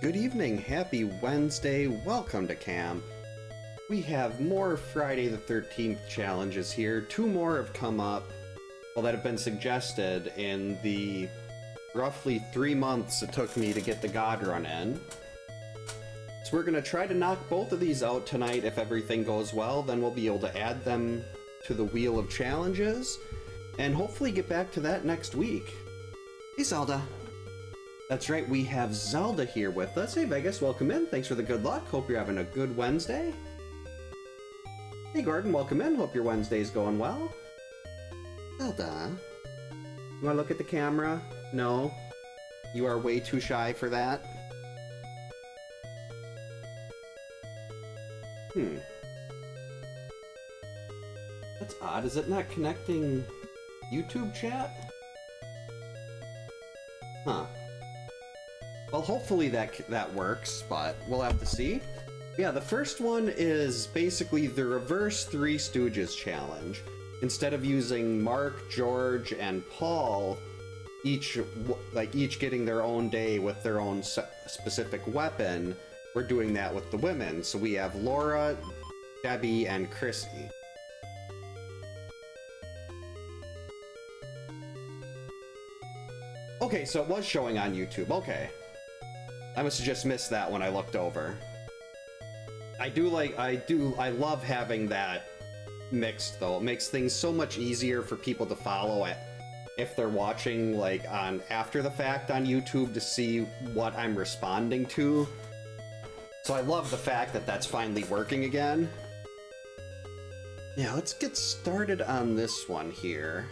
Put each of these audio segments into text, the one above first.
Good evening, happy Wednesday, welcome to camp. We have more Friday the 13th challenges here. Two more have come up, well, that have been suggested in the roughly 3 months it took me to get the God Run in. So we're going to try to knock both of these out tonight. If everything goes well, then we'll be able to add them to the wheel of challenges and hopefully get back to that next week. Hey Zelda. That's right, we have Zelda here with us. Hey Vegas, welcome in. Thanks for the good luck. Hope you're having a good Wednesday. Hey Gordon, welcome in. Hope your Wednesday's going well. Zelda. You wanna look at the camera? No? You are way too shy for that? That's odd. Is it not connecting YouTube chat? Huh. Well, hopefully that works, but we'll have to see. Yeah, the first one is basically the reverse Three Stooges challenge. Instead of using Mark, George, and Paul, each getting their own day with their own specific weapon, we're doing that with the women. So we have Laura, Debbie, and Chrissy. Okay, so it was showing on YouTube. Okay. I must have just missed that when I looked over. I love having that mixed though. It makes things so much easier for people to follow it if they're watching like on after the fact on YouTube to see what I'm responding to. So I love the fact that that's finally working again. Yeah, let's get started on this one here.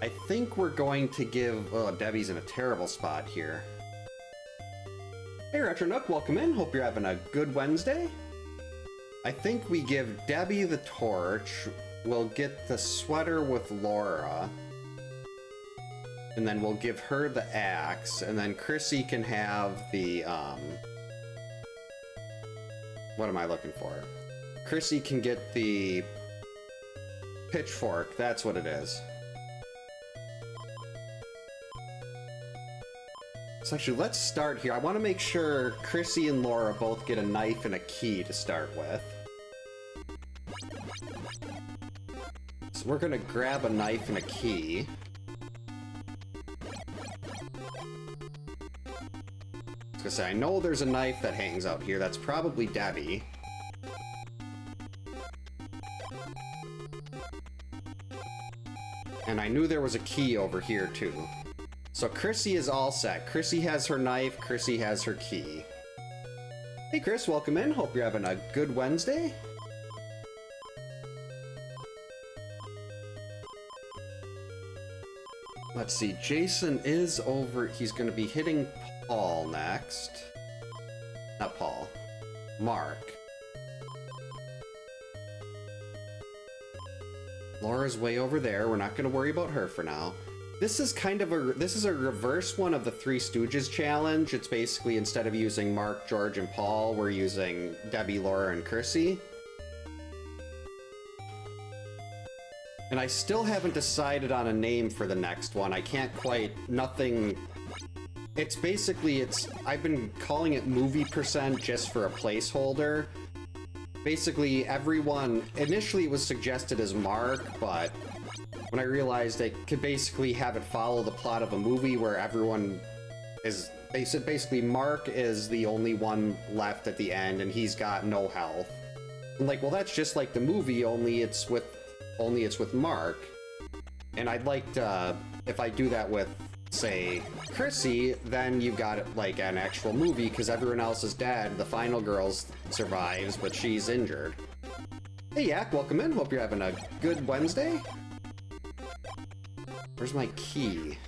I think we're going to give... Oh, Debbie's in a terrible spot here. Hey Retro Nook, welcome in. Hope you're having a good Wednesday. I think we give Debbie the torch. We'll get the sweater with Laura. And then we'll give her the axe. And then Chrissy can have the... What am I looking for? Chrissy can get the pitchfork. That's what it is. So actually, let's start here. I want to make sure Chrissy and Laura both get a knife and a key to start with. So we're going to grab a knife and a key. I was going to say, I know there's a knife that hangs out here. That's probably Debbie. And I knew there was a key over here, too. So Chrissy is all set. Chrissy has her knife, Chrissy has her key. Hey Chris, welcome in. Hope you're having a good Wednesday. Let's see, Jason is over, he's gonna be hitting Paul next. Not Paul, Mark. Laura's way over there, we're not gonna worry about her for now. This is kind of a reverse one of the Three Stooges challenge. It's basically instead of using Mark, George, and Paul, we're using Debbie, Laura, and Chrissy. And I still haven't decided on a name for the next one. I can't quite, nothing... It's basically, I've been calling it Movie Percent just for a placeholder. Basically, everyone, initially it was suggested as Mark, but when I realized I could basically have it follow the plot of a movie where everyone is... Basically, Mark is the only one left at the end, and he's got no health. I'm like, well, that's just like the movie, only it's with Mark. And I'd like to... If I do that with, say, Chrissy, then you've got it like an actual movie, because everyone else is dead. The final girl survives, but she's injured. Hey, Yak, welcome in. Hope you're having a good Wednesday. Where's my key?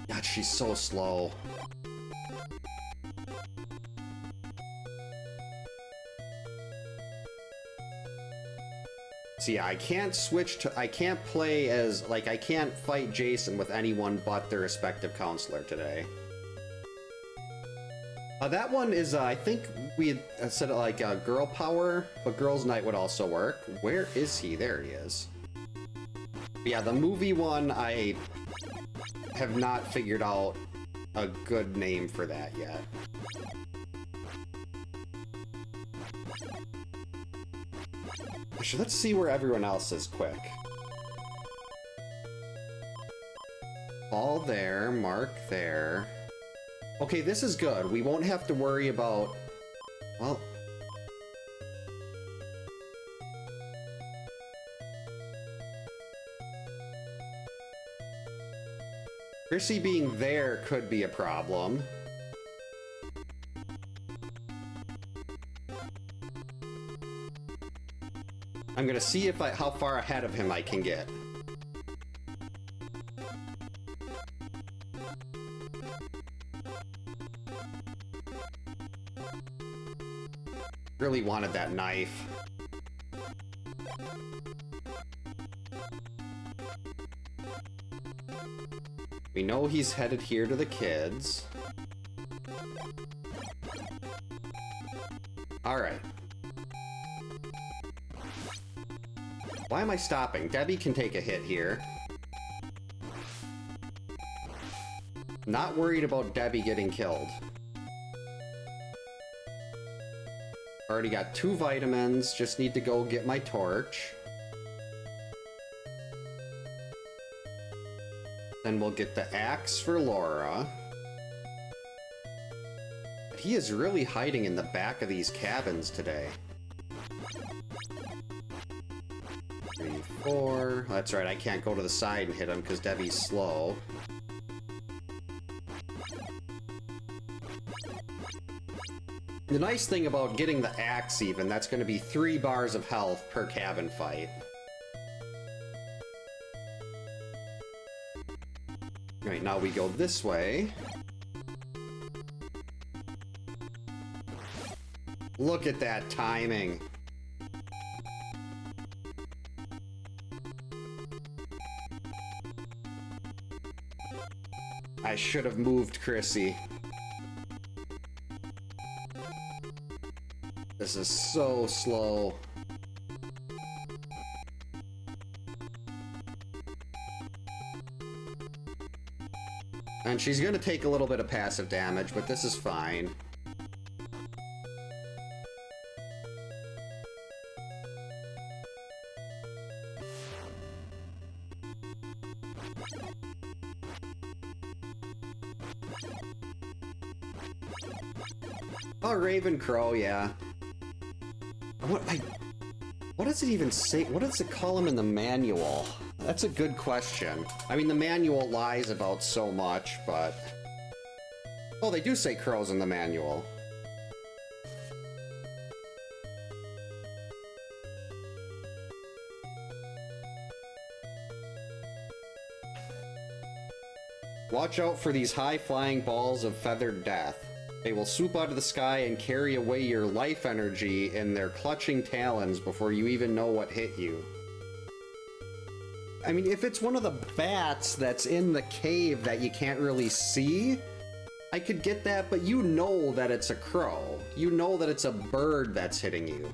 God, she's so slow. See, I can't switch to... I can't play as... Like, I can't fight Jason with anyone but their respective counselor today. That one is, I think we had said like girl power, but girls' night would also work. Where is he? There he is. But yeah, the movie one, I have not figured out a good name for that yet. Actually, let's see where everyone else is quick. All there, Mark there. Okay, this is good. We won't have to worry about... Well... Chrissy being there could be a problem. I'm gonna see if how far ahead of him I can get. Really wanted that knife. We know he's headed here to the kids. All right. Why am I stopping? Debbie can take a hit here. Not worried about Debbie getting killed. Already got 2 vitamins, just need to go get my torch. Then we'll get the axe for Laura. He is really hiding in the back of these cabins today. 3, 4... That's right, I can't go to the side and hit him because Debbie's slow. The nice thing about getting the axe even, that's going to be 3 bars of health per cabin fight. Alright, now we go this way. Look at that timing. I should have moved Chrissy. This is so slow. And she's gonna take a little bit of passive damage, but this is fine. Oh, Raven Crow, yeah. What does it even say? What does it call him in the manual? That's a good question. I mean, the manual lies about so much, but... Oh, they do say crows in the manual. Watch out for these high-flying balls of feathered death. They will swoop out of the sky and carry away your life energy in their clutching talons before you even know what hit you. I mean, if it's one of the bats that's in the cave that you can't really see, I could get that, but you know that it's a crow. You know that it's a bird that's hitting you.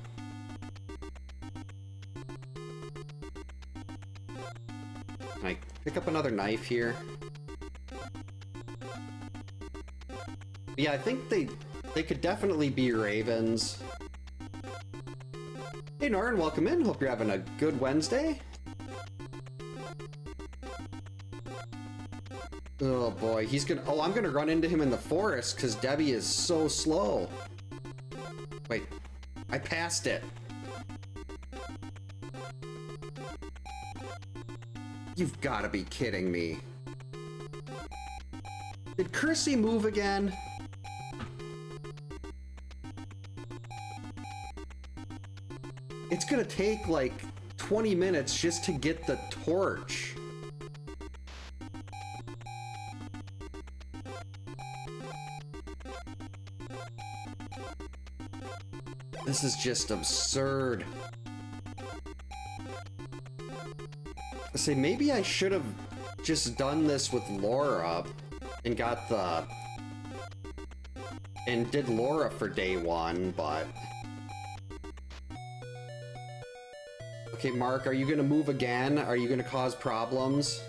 Can I pick up another knife here? Yeah, I think they could definitely be ravens. Hey Norrin, welcome in. Hope you're having a good Wednesday. Oh boy, he's gonna... Oh, I'm gonna run into him in the forest because Debbie is so slow. Wait, I passed it. You've gotta be kidding me. Did Chrissy move again? It's gonna take like 20 minutes just to get the torch. This is just absurd. I say maybe I should have just done this with Laura and got the and did Laura for day one, but... Okay, Mark, are you gonna move again? Are you gonna cause problems?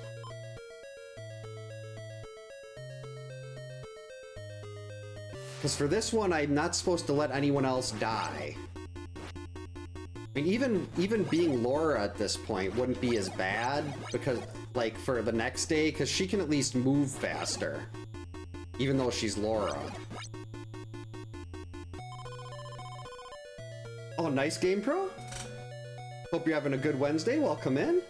Because for this one, I'm not supposed to let anyone else die. I mean, even being Laura at this point wouldn't be as bad, because, like, for the next day, because she can at least move faster. Even though she's Laura. Oh, nice game, Pro? Hope you're having a good Wednesday. Welcome in.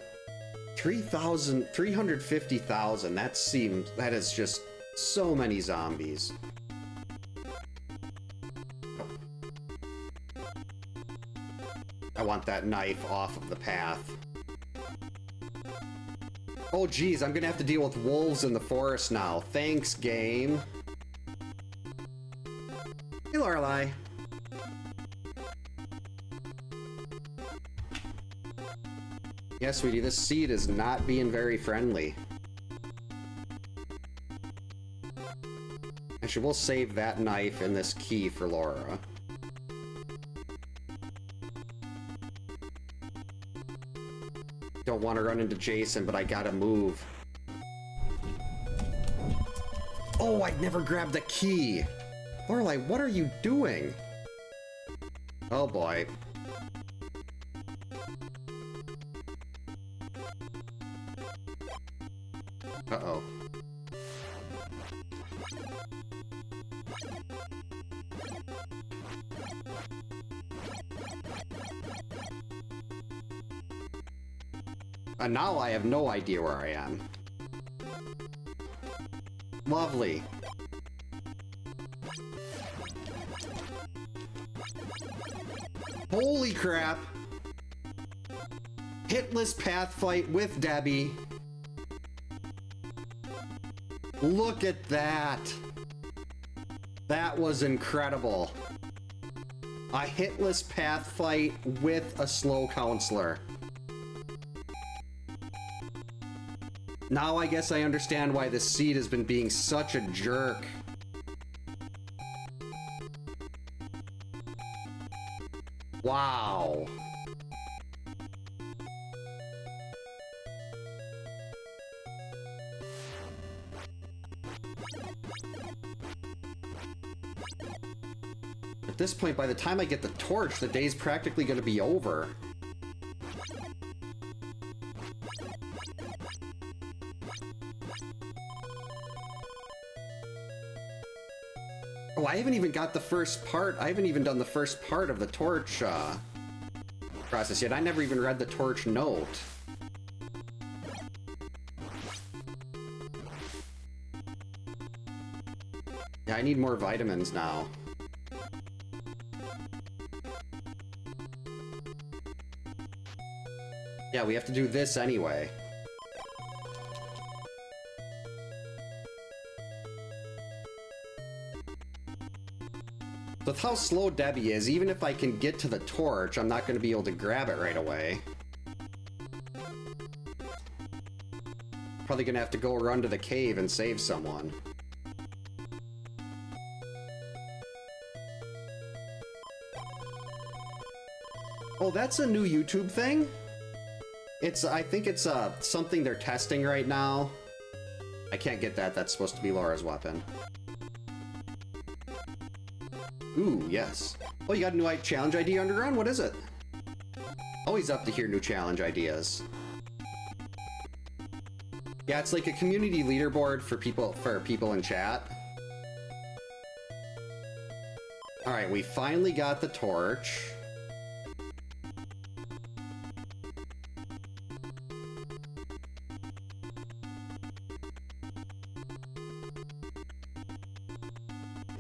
350,000. That is just so many zombies. I want that knife off of the path. Oh geez, I'm gonna have to deal with wolves in the forest now. Thanks, game. Hey, Lorelai. Yeah, sweetie, this seed is not being very friendly. Actually, we'll save that knife and this key for Laura. Don't want to run into Jason, but I gotta move. Oh, I'd never grabbed the key! Lorelai, what are you doing? Oh boy. Uh-oh. And now I have no idea where I am. Lovely. Holy crap! Hitless path fight with Debbie. Look at that! That was incredible. A hitless path fight with a slow counselor. Now I guess I understand why this seed has been being such a jerk. Wow. At this point, by the time I get the torch, the day's practically going to be over. Oh, I haven't even got the first part. I haven't even done the first part of the torch process yet. I never even read the torch note. Yeah, I need more vitamins now. Yeah, we have to do this anyway. With how slow Debbie is, even if I can get to the torch, I'm not going to be able to grab it right away. Probably going to have to go run to the cave and save someone. Oh, that's a new YouTube thing? I think it's something they're testing right now. I can't get that. That's supposed to be Laura's weapon. Ooh, yes. Oh, you got a new challenge idea, Underground? What is it? Always up to hear new challenge ideas. Yeah, it's like a community leaderboard for people in chat. Alright, we finally got the torch.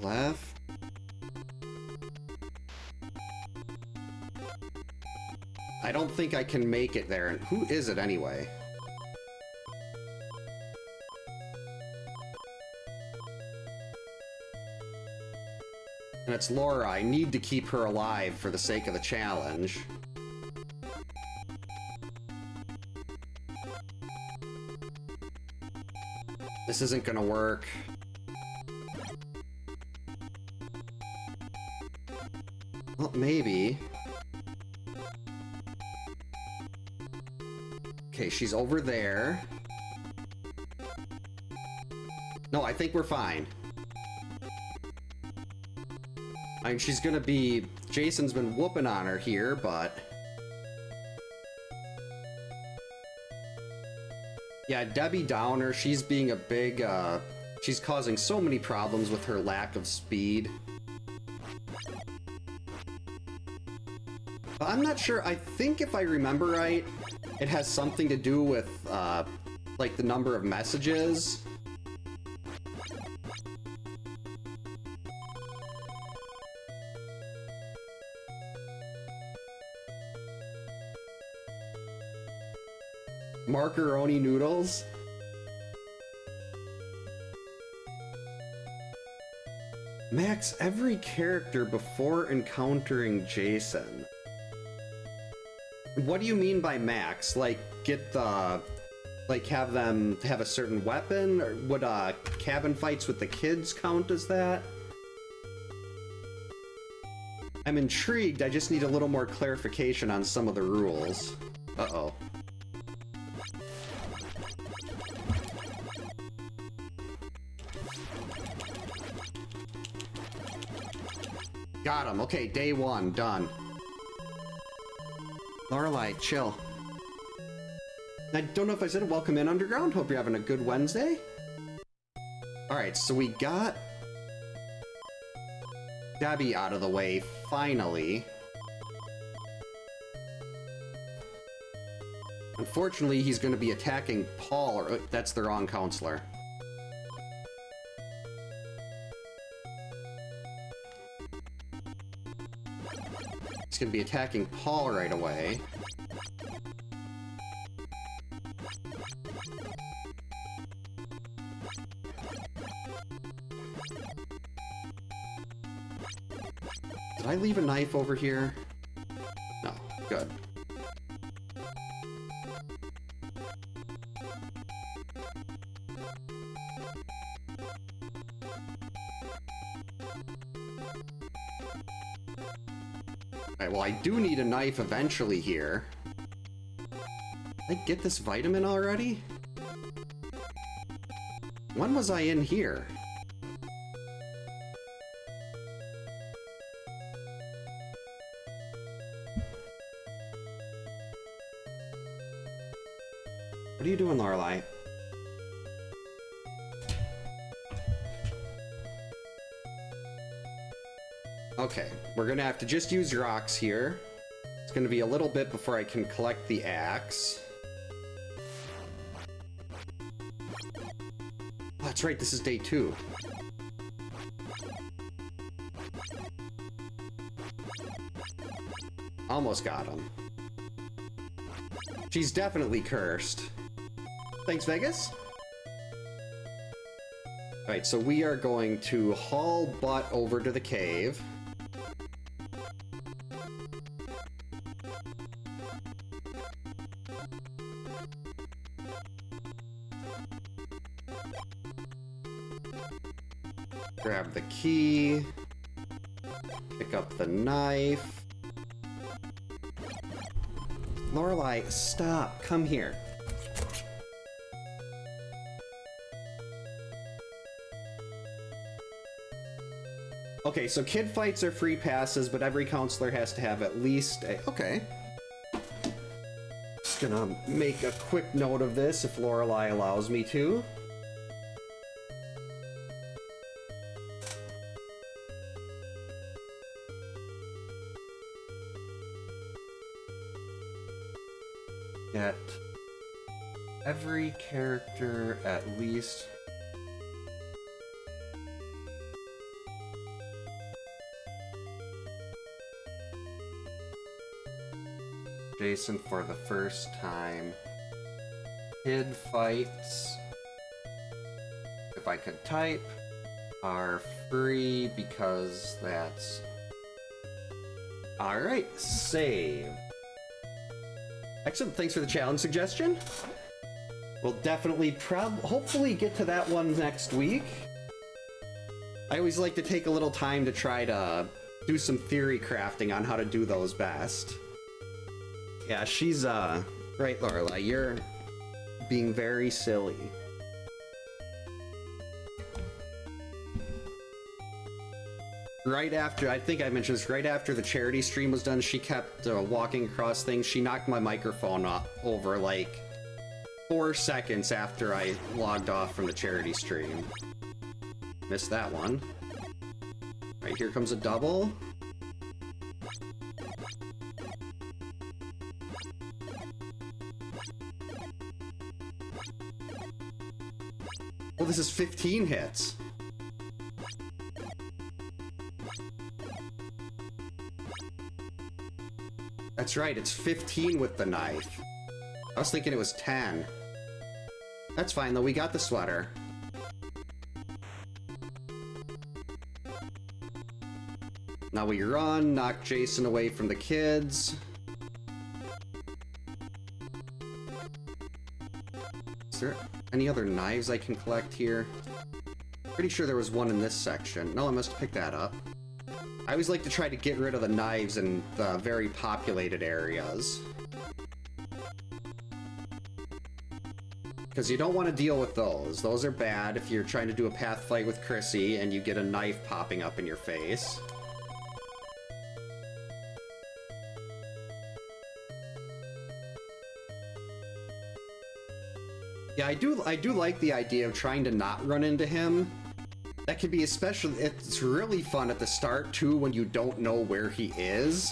Left. I don't think I can make it there. And who is it anyway? And it's Laura. I need to keep her alive for the sake of the challenge. This isn't gonna work. maybe. Okay, she's over there. No, I think we're fine. I mean, she's gonna be... Jason's been whooping on her here, but... Yeah, Debbie Downer, she's being a big, she's causing so many problems with her lack of speed. But I'm not sure, I think if I remember right, it has something to do with, like, the number of messages. Macaroni noodles? Max every character before encountering Jason. What do you mean by max? Like, get the... Like, have them have a certain weapon? Or would, cabin fights with the kids count as that? I'm intrigued, I just need a little more clarification on some of the rules. Uh-oh. Got him. Okay, day one, done. Lorelei, chill. I don't know if I said it. Welcome in, Underground. Hope you're having a good Wednesday. Alright, so we got Debbie out of the way, finally. Unfortunately, he's going to be attacking Paul, or that's the wrong counselor. He's going to be attacking Paul right away. Did I leave a knife over here? No. Good. Alright, well, I do need a knife eventually here. Did I get this vitamin already? When was I in here? What are you doing, Lorelei? Okay, we're gonna have to just use rocks here. It's gonna be a little bit before I can collect the axe. Oh, that's right, this is day 2. Almost got him. She's definitely cursed. Thanks, Vegas. Alright, so we are going to haul butt over to the cave. Grab the key. Pick up the knife. Lorelei, stop. Come here. Okay, so kid fights are free passes, but every counselor has to have at least a... Okay. Just gonna make a quick note of this if Lorelei allows me to. Get every character at least... Jason for the first time. Kid fights, if I could type, are free because that's... Alright, save. Excellent, thanks for the challenge suggestion. We'll definitely hopefully get to that one next week. I always like to take a little time to try to do some theory crafting on how to do those best. Yeah, she's, right, Lorelai, you're being very silly. Right after, I think I mentioned this, right after the charity stream was done, she kept walking across things. She knocked my microphone over like 4 seconds after I logged off from the charity stream. Missed that one. Right, here comes a double. Oh, this is 15 hits. That's right, it's 15 with the knife. I was thinking it was 10. That's fine though, we got the sweater. Now we run, knock Jason away from the kids. Is there any other knives I can collect here? Pretty sure there was one in this section. No, I must have picked that up. I always like to try to get rid of the knives in the very populated areas. Because you don't want to deal with those. Those are bad if you're trying to do a path fight with Chrissy and you get a knife popping up in your face. Yeah, I do like the idea of trying to not run into him. That can be especially, it's really fun at the start too when you don't know where he is.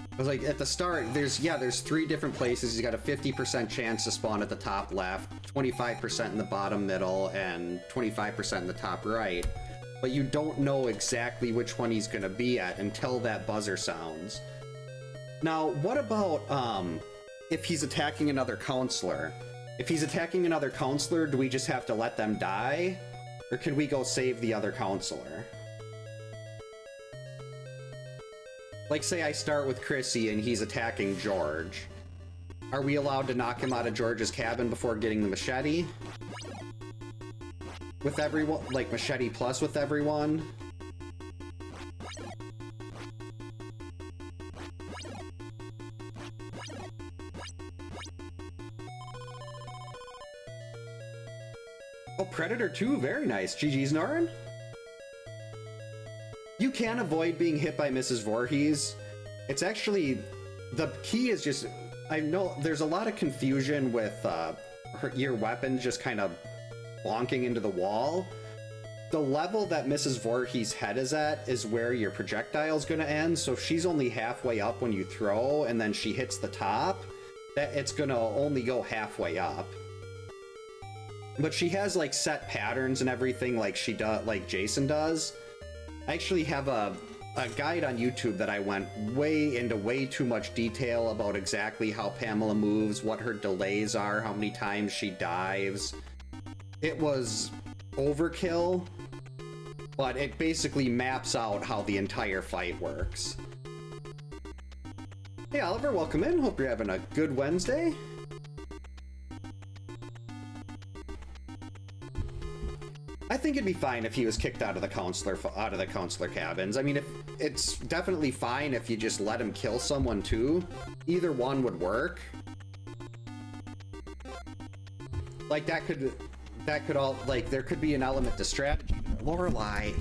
Because like at the start, there's 3 different places. He's got a 50% chance to spawn at the top left, 25% in the bottom middle, and 25% in the top right. But you don't know exactly which one he's gonna be at until that buzzer sounds. Now, what about if he's attacking another counselor? If he's attacking another counselor, do we just have to let them die? Or can we go save the other counselor? Like, say I start with Chrissy and he's attacking George. Are we allowed to knock him out of George's cabin before getting the machete? With everyone? Like, machete plus with everyone? Oh, Predator 2, very nice. GG's, Norin. You can avoid being hit by Mrs. Voorhees. It's actually, the key is just, I know there's a lot of confusion with your weapon just kind of bonking into the wall. The level that Mrs. Voorhees' head is at is where your projectile's gonna end, so if she's only halfway up when you throw and then she hits the top, that it's gonna only go halfway up. But she has like set patterns and everything like she does, like Jason does. I actually have a guide on YouTube that I went way too much detail about exactly how Pamela moves, what her delays are, how many times she dives. It was overkill, but it basically maps out how the entire fight works. Hey Oliver, welcome in. Hope you're having a good Wednesday. I think it'd be fine if he was kicked out of the counselor cabins. I mean, it's definitely fine if you just let him kill someone too. Either one would work. Like that could all, like, there could be an element to strategy. Lorelai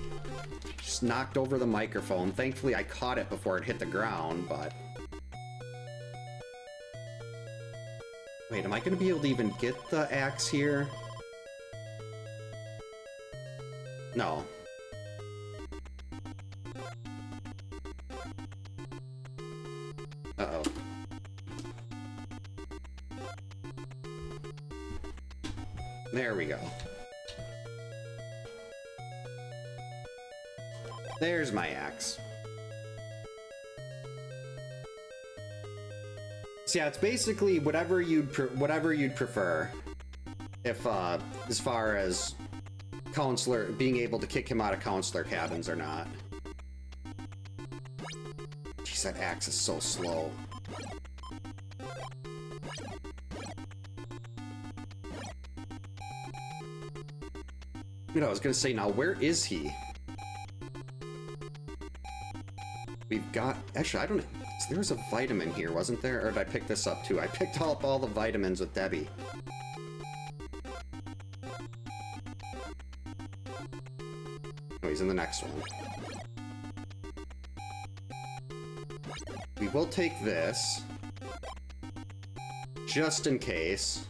just knocked over the microphone. Thankfully I caught it before it hit the ground, but wait, am I gonna be able to even get the axe here? No. Uh-oh. There we go. There's my axe. So yeah, it's basically whatever you'd prefer. If as far as counselor being able to kick him out of counselor cabins or not. Jeez, that axe is so slow. You know, I was gonna say, now where is he? got... Actually, I don't... There was a vitamin here, wasn't there? Or did I pick this up too? I picked up all the vitamins with Debbie. Oh, he's in the next one. We will take this. Just in case.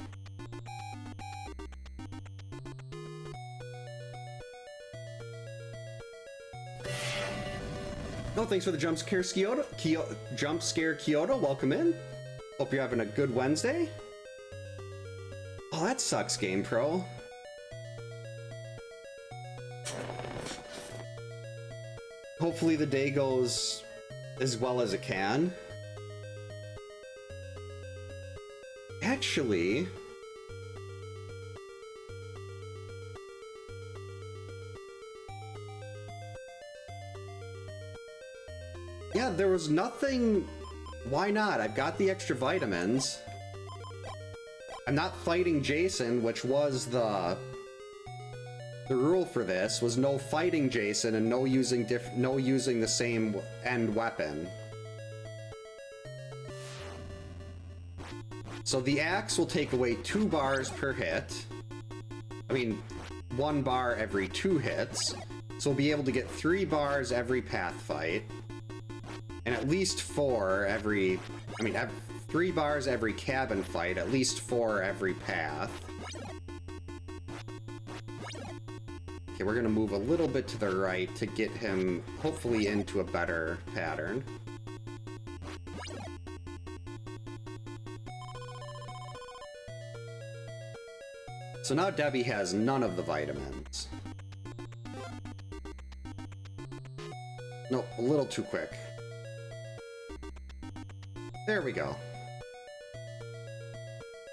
Oh, thanks for the jump scare, Kyoto. Welcome in. Hope you're having a good Wednesday. Oh, that sucks, GamePro. Hopefully the day goes as well as it can. Actually... yeah, there was nothing... Why not? I've got the extra vitamins. I'm not fighting Jason, which was the rule for this, was no fighting Jason and no using the same end weapon. So the axe will take away 2 bars per hit. I mean, 1 bar every 2 hits. So we'll be able to get 3 bars every path fight. And at least 4 every... I mean, 3 bars every cabin fight, at least 4 every path. Okay, we're gonna move a little bit to the right to get him, hopefully, into a better pattern. So now Debbie has none of the vitamins. Nope, a little too quick. There we go.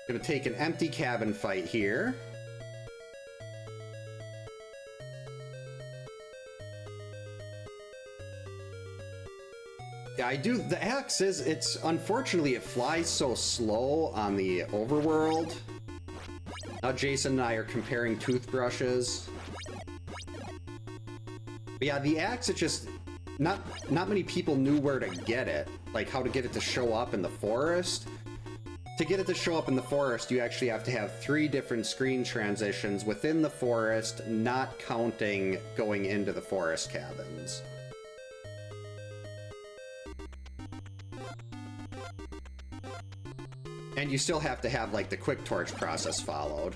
Gonna take an empty cabin fight here. Yeah, I do. The axe is, unfortunately, it flies so slow on the overworld. Now Jason and I are comparing toothbrushes. But yeah, the axe, it just, not many people knew where to get it. Like how to get it to show up in the forest. To get it to show up in the forest, you actually have to have 3 different screen transitions within the forest, not counting going into the forest cabins. And you still have to have, like, the quick torch process followed.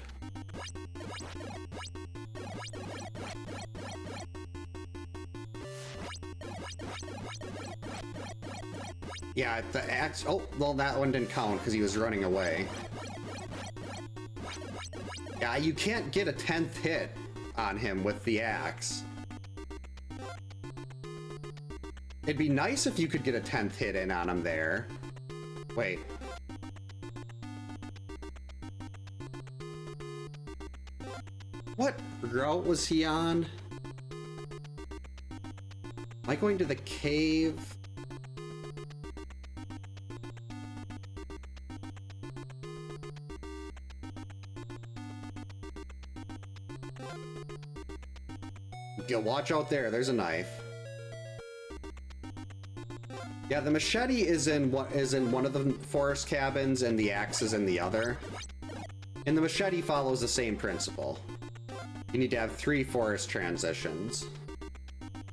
Yeah, the axe... Oh, well, that one didn't count because he was running away. Yeah, you can't get a 10th hit on him with the axe. It'd be nice if you could get a 10th hit in on him there. Wait. What route was he on? Am I going to the cave? Yeah, watch out there, there's a knife. Yeah, the machete is in one of the forest cabins and the axe is in the other. And the machete follows the same principle. You need to have 3 forest transitions.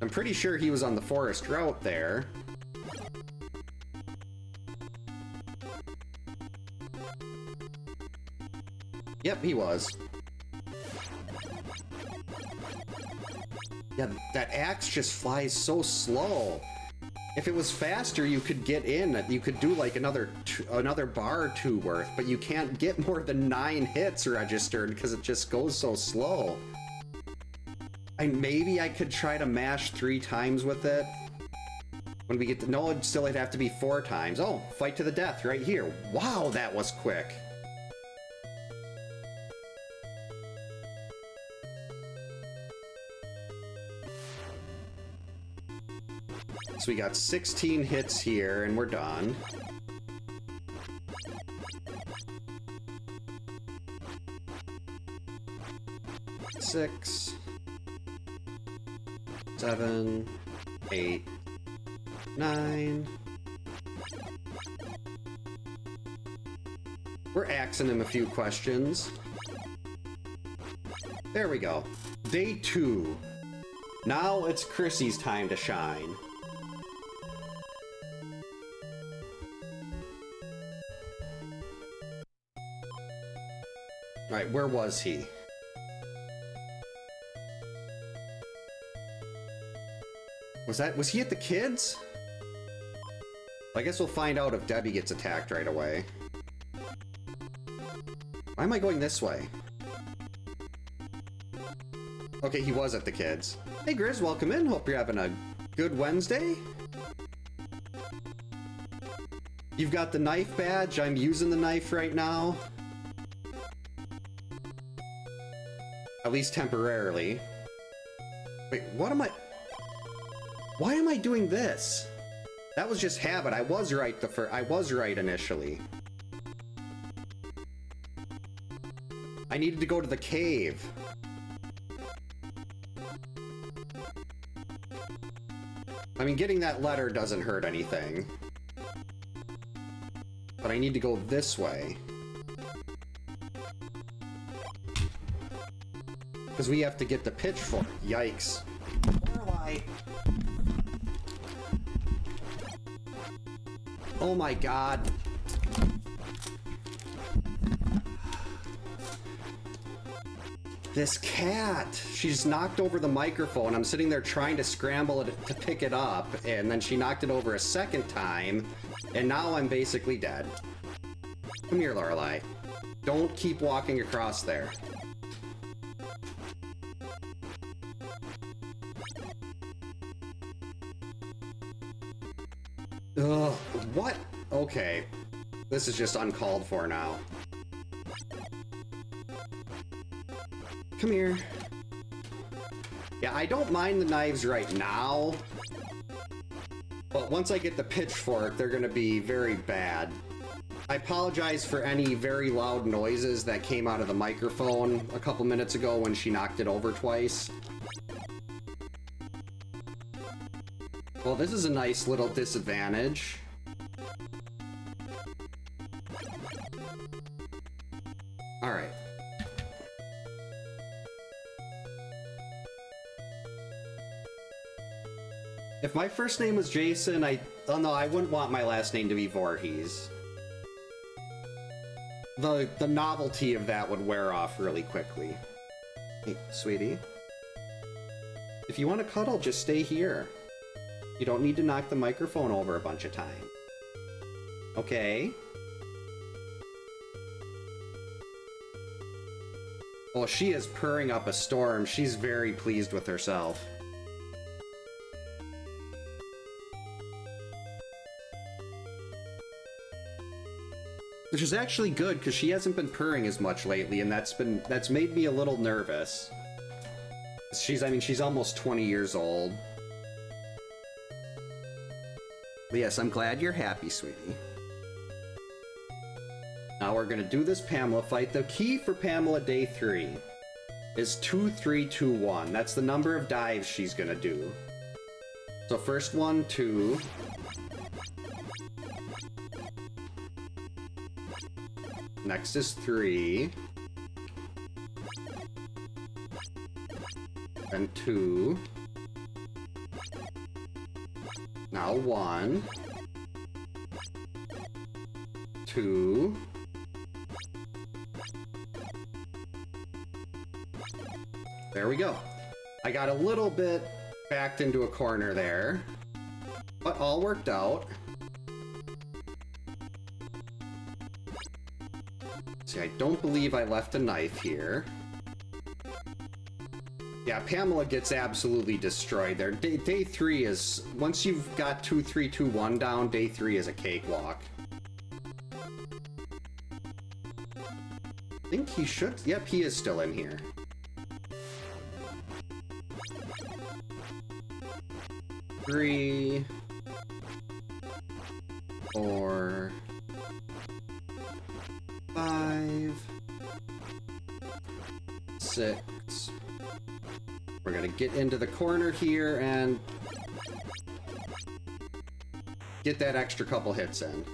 I'm pretty sure he was on the forest route there. Yep, he was. Yeah, that axe just flies so slow. If it was faster, you could get in. You could do like another bar or 2 worth, but you can't get more than 9 hits registered because it just goes so slow. Maybe I could try to mash 3 times with it. When we get to... No, it'd have to be 4 times. Oh, fight to the death right here. Wow, that was quick. So we got 16 hits here, and we're done. Six, 7, 8, 9. We're asking him a few questions. There we go. Day 2. Now it's Chrissy's time to shine. Alright, where was he? Was he at the kids? I guess we'll find out if Debbie gets attacked right away. Why am I going this way? Okay, he was at the kids. Hey Grizz, welcome in. Hope you're having a good Wednesday. You've got the knife badge. I'm using the knife right now. At least temporarily. Wait, what am I... Why am I doing this? That was just habit. I was right I was right initially. I needed to go to the cave. I mean, getting that letter doesn't hurt anything. But I need to go this way. Because we have to get the pitchfork. Yikes. Where am I? Oh my god. This cat. She's knocked over the microphone. I'm sitting there trying to scramble it to pick it up, and then she knocked it over a second time, and now I'm basically dead. Come here, Lorelei. Don't keep walking across there. Ugh, what? Okay. This is just uncalled for now. Come here. Yeah, I don't mind the knives right now. But once I get the pitchfork, they're gonna be very bad. I apologize for any very loud noises that came out of the microphone a couple minutes ago when she knocked it over twice. Well, this is a nice little disadvantage. Alright. If my first name was Jason, oh no, I wouldn't want my last name to be Voorhees. The novelty of that would wear off really quickly. Hey, sweetie. If you want to cuddle, just stay here. You don't need to knock the microphone over a bunch of times. Okay? Well, she is purring up a storm. She's very pleased with herself. Which is actually good, because she hasn't been purring as much lately, and that's made me a little nervous. I mean, she's almost 20 years old. But yes, I'm glad you're happy, sweetie. Now we're gonna do this Pamela fight. The key for Pamela day 3 is 2-3-2-1. That's the number of dives she's gonna do. So first one, 2. Next is 3. And 2. Now 1. 2. There we go. I got a little bit backed into a corner there, but all worked out. See, I don't believe I left a knife here. Yeah, Pamela gets absolutely destroyed there. Day 3 is... Once you've got 2-3-2-1 down, day 3 is a cakewalk. I think he should... Yep, he is still in here. Three... 4... 5... 6... We're gonna get into the corner here and... get that extra couple hits in.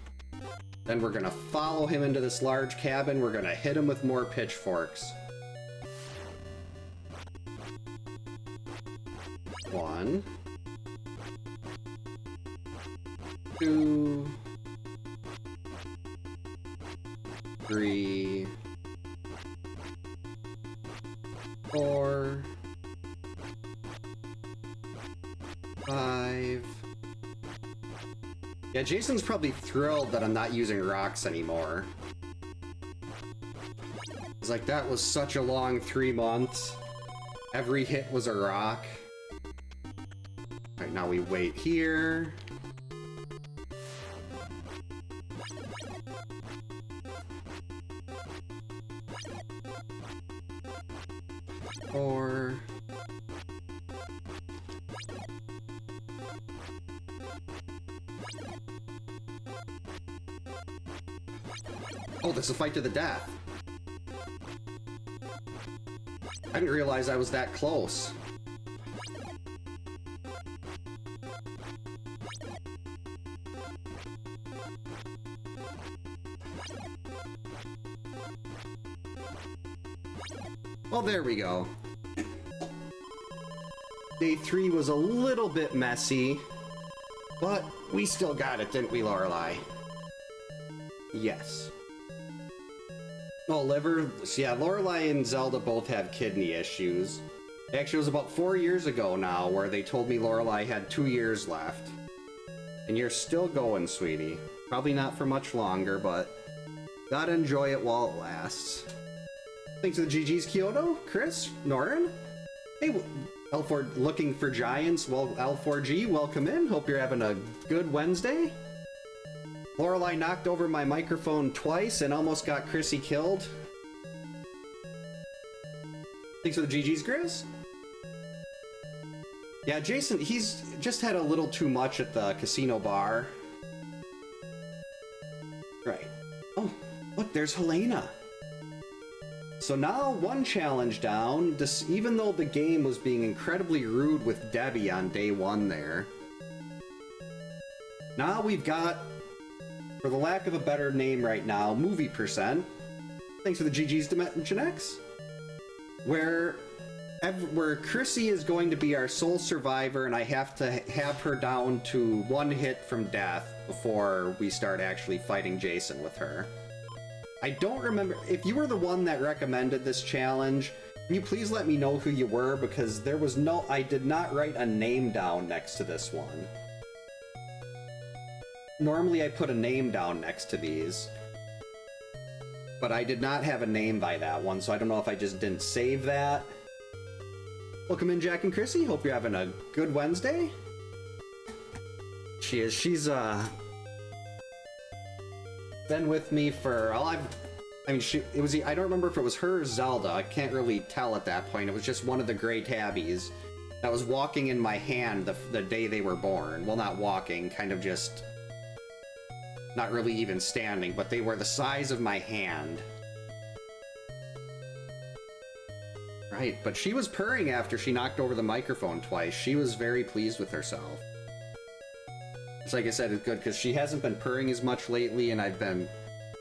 Then we're gonna follow him into this large cabin. We're gonna hit him with more pitchforks. 1, 2, 3, 4, 5. Yeah, Jason's probably thrilled that I'm not using rocks anymore. It's like, that was such a long 3 months. Every hit was a rock. Alright, now we wait here. Or... oh, this is a fight to the death. I didn't realize I was that close. Well, there we go. Day 3 was a little bit messy, but we still got it, didn't we, Lorelei? Yes. Oh, liver? Yeah, Lorelei and Zelda both have kidney issues. Actually, it was about 4 years ago now where they told me Lorelei had 2 years left. And you're still going, sweetie. Probably not for much longer, but gotta enjoy it while it lasts. Thanks to the GG's, Kyoto, Chris, Norin. Hey, L4 looking for giants. Well, L4G, welcome in. Hope you're having a good Wednesday. Lorelei knocked over my microphone twice and almost got Chrissy killed. Thanks for the GG's, Grizz. Yeah, Jason, he's just had a little too much at the casino bar. Right. Oh, look, there's Helena. So now 1 challenge down, even though the game was being incredibly rude with Debbie on day 1 there. Now we've got, for the lack of a better name right now, Movie Percent. Thanks for the GG's, Dimension X. Where Chrissy is going to be our sole survivor, and I have to have her down to 1 hit from death before we start actually fighting Jason with her. I don't remember, if you were the one that recommended this challenge, can you please let me know who you were, because there was no, I did not write a name down next to this one. Normally I put a name down next to these, but I did not have a name by that one, so I don't know if I just didn't save that. Welcome in, Jack and Chrissy. Hope you're having a good Wednesday. She's been with me for, I mean, I don't remember if it was her or Zelda. I can't really tell at that point. It was just one of the gray tabbies that was walking in my hand the day they were born. Well, not walking, kind of just not really even standing, but they were the size of my hand. Right, but she was purring after she knocked over the microphone twice. She was very pleased with herself. Which, like I said, is good, because she hasn't been purring as much lately, and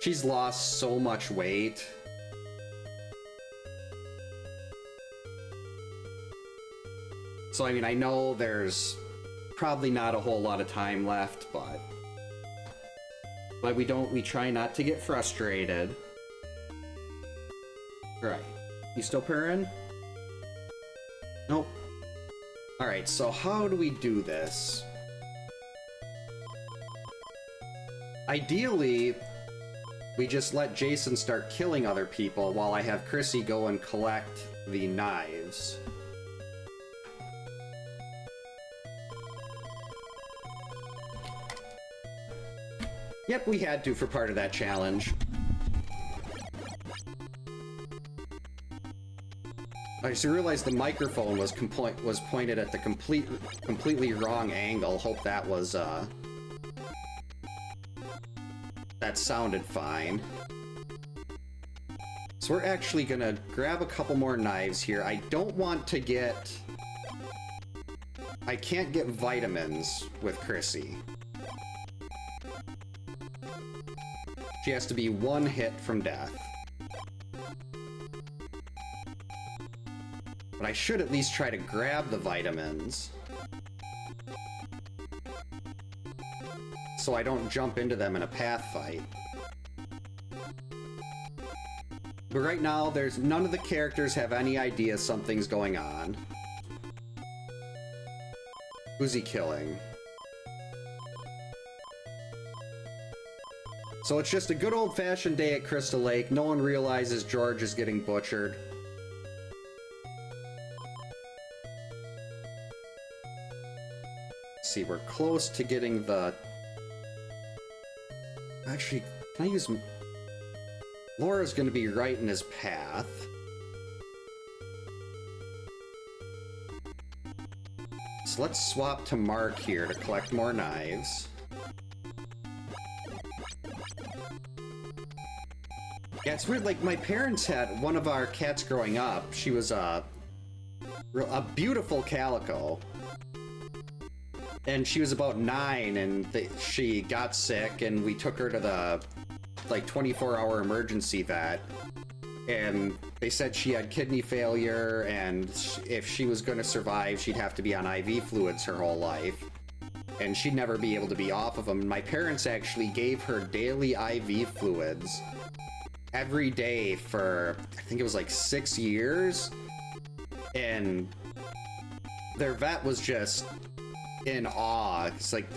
she's lost so much weight. So, I mean, I know there's probably not a whole lot of time left, but we try not to get frustrated. Right. You still purring? Nope. Alright, so how do we do this? Ideally, we just let Jason start killing other people while I have Chrissy go and collect the knives. Yep, we had to for part of that challenge. I just realized the microphone was pointed at the completely wrong angle. Hope that was, that sounded fine. So we're actually gonna grab a couple more knives here. I don't want to get... I can't get vitamins with Chrissy. She has to be one hit from death. But I should at least try to grab the vitamins, so I don't jump into them in a path fight. But right now, none of the characters have any idea something's going on. Who's he killing? So it's just a good old-fashioned day at Crystal Lake. No one realizes George is getting butchered. Let's see, we're close to getting the... Actually, can I use... Laura's gonna be right in his path. So let's swap to Mark here to collect more knives. Yeah, it's weird, like, my parents had one of our cats growing up. She was a beautiful calico. And she was about 9, and she got sick, and we took her to the, like, 24-hour emergency vet. And they said she had kidney failure, and if she was going to survive, she'd have to be on IV fluids her whole life. And she'd never be able to be off of them. And my parents actually gave her daily IV fluids every day for, I think it was like 6 years. And their vet was just in awe. It's like,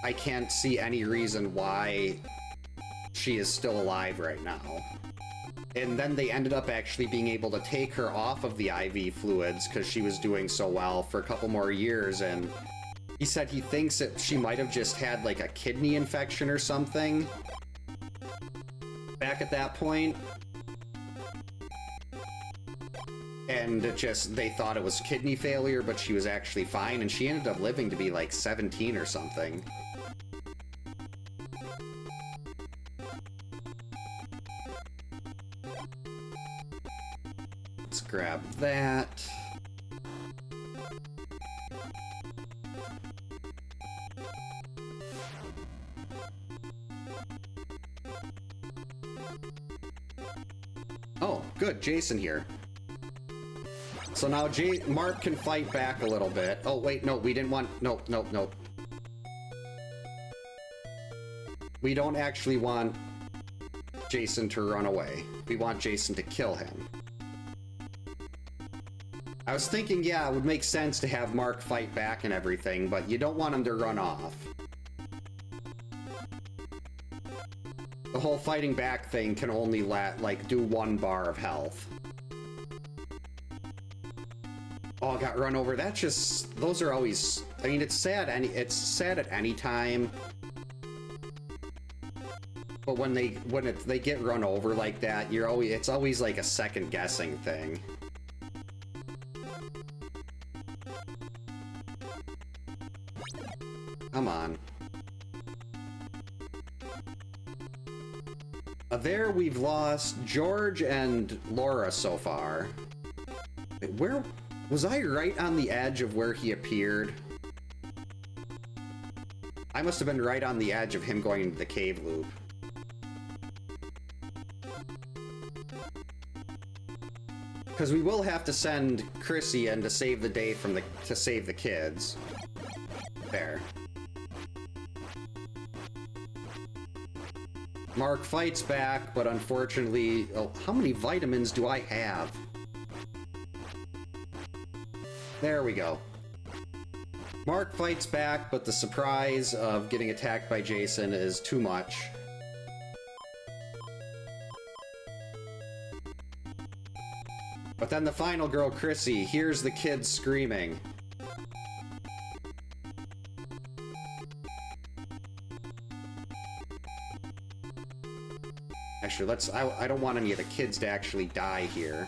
I can't see any reason why she is still alive right now. And then they ended up actually being able to take her off of the IV fluids because she was doing so well for a couple more years. And he said he thinks that she might have just had like a kidney infection or something back at that point. And they thought it was kidney failure, but she was actually fine, and she ended up living to be like 17 or something. Let's grab that. Oh, good, Jason here. So now Mark can fight back a little bit. Oh, wait, no, we didn't want... Nope. We don't actually want Jason to run away. We want Jason to kill him. I was thinking, yeah, it would make sense to have Mark fight back and everything, but you don't want him to run off. The whole fighting back thing can only do 1 bar of health. Oh, I got run over. That's just... Those are always... I mean, it's sad at any time. But when they get run over like that, it's always like a second guessing thing. Come on. There we've lost George and Laura so far. Wait, where... Was I right on the edge of where he appeared? I must have been right on the edge of him going into the cave loop. Because we will have to send Chrissy in to save the day to save the kids. There. Mark fights back, but unfortunately... Oh, how many vitamins do I have? There we go. Mark fights back, but the surprise of getting attacked by Jason is too much. But then the final girl, Chrissy, hears the kids screaming. Actually, I don't want any of the kids to actually die here.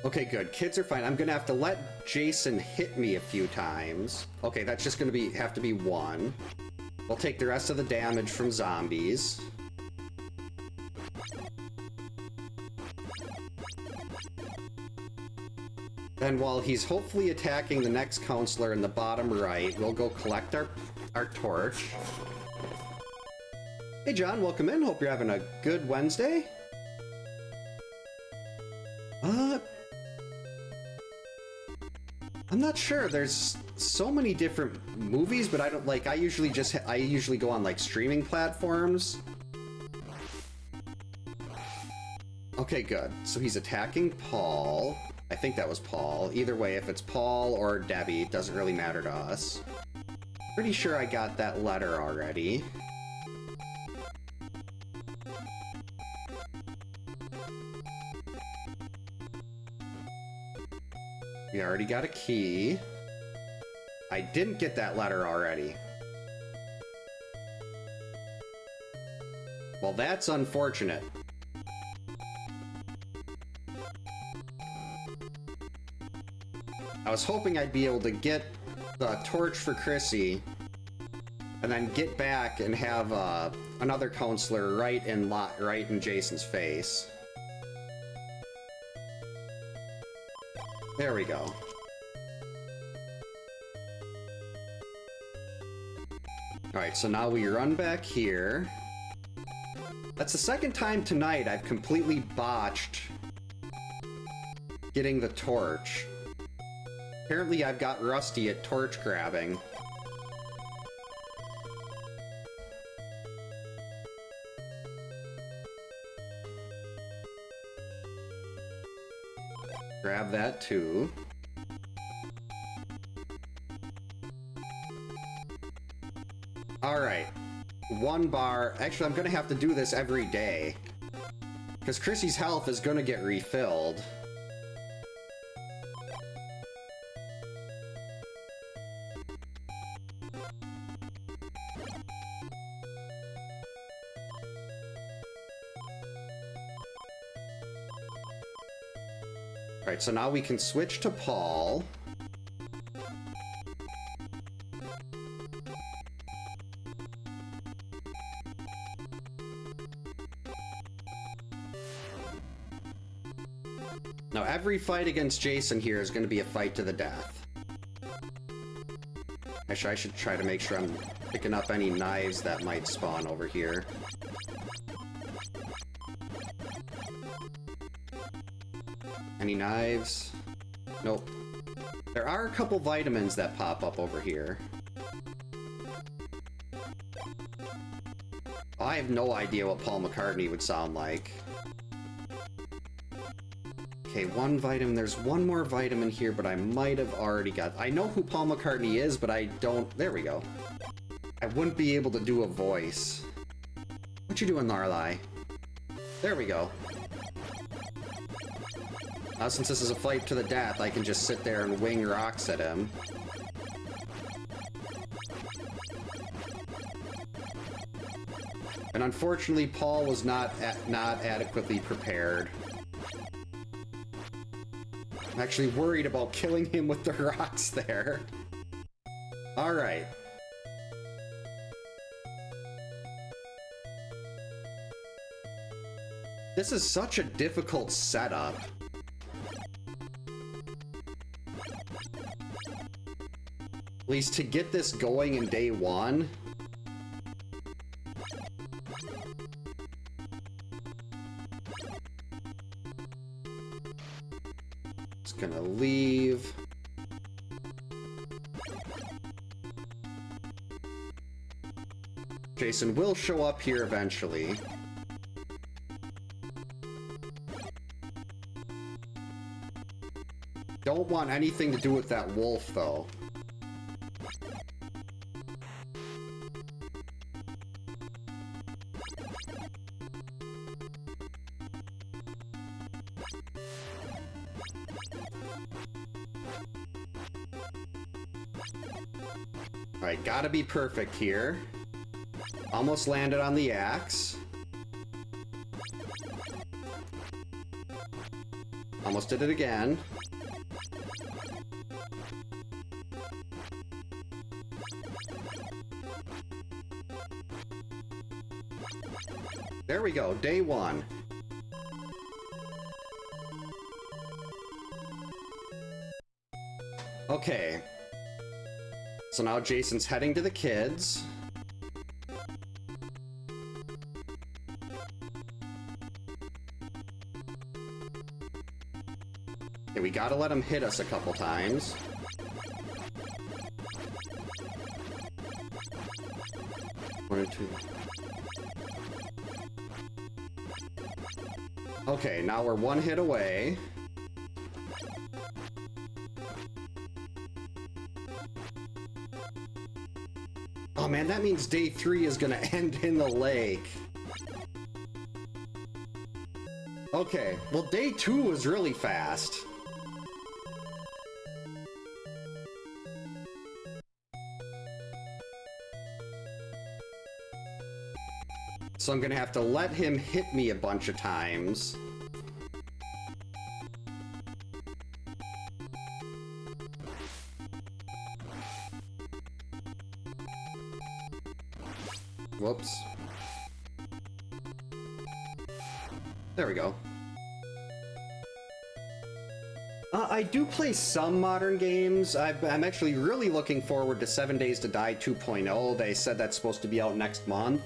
Okay, good. Kids are fine. I'm gonna have to let Jason hit me a few times. Okay, that's just gonna have to be 1. We'll take the rest of the damage from zombies. Then while he's hopefully attacking the next counselor in the bottom right, we'll go collect our torch. Hey John, welcome in. Hope you're having a good Wednesday. I'm not sure. There's so many different movies, but I don't like. I usually go on like streaming platforms. Okay, good. So he's attacking Paul. I think that was Paul. Either way, if it's Paul or Debbie, it doesn't really matter to us. Pretty sure I got that letter already. We already got a key. I didn't get that letter already. Well, that's unfortunate. I was hoping I'd be able to get the torch for Chrissy and then get back and have another counselor right in Jason's face. There we go. Alright, so now we run back here. That's the second time tonight I've completely botched getting the torch. Apparently I've got rusty at torch grabbing. Grab that too. Alright. 1 bar. Actually, I'm gonna have to do this every day, because Chrissy's health is gonna get refilled. Alright, so now we can switch to Paul. Now, every fight against Jason here is going to be a fight to the death. Actually, I should try to make sure I'm picking up any knives that might spawn over here. Any knives? Nope. There are a couple vitamins that pop up over here. I have no idea what Paul McCartney would sound like. Okay, 1 vitamin. There's 1 more vitamin here, but I might have already got... I know who Paul McCartney is, but I don't... There we go. I wouldn't be able to do a voice. What you doing, Larlai? There we go. Now, since this is a fight to the death, I can just sit there and wing rocks at him. And unfortunately, Paul was not adequately prepared. I'm actually worried about killing him with the rocks there. Alright. This is such a difficult setup. At least to get this going in day 1. Just gonna leave. Jason will show up here eventually. Don't want anything to do with that wolf, though. Alright, gotta be perfect here. Almost landed on the axe. Almost did it again. There we go, day 1. Okay. So now Jason's heading to the kids. Okay, we gotta let him hit us a couple times. One or two. Okay, now we're one hit away. Oh man, that means day 3 is gonna end in the lake. Okay, well day 2 was really fast. So I'm gonna have to let him hit me a bunch of times. Whoops. There we go. I do play some modern games. I'm actually really looking forward to 7 Days to Die 2.0. They said that's supposed to be out next month.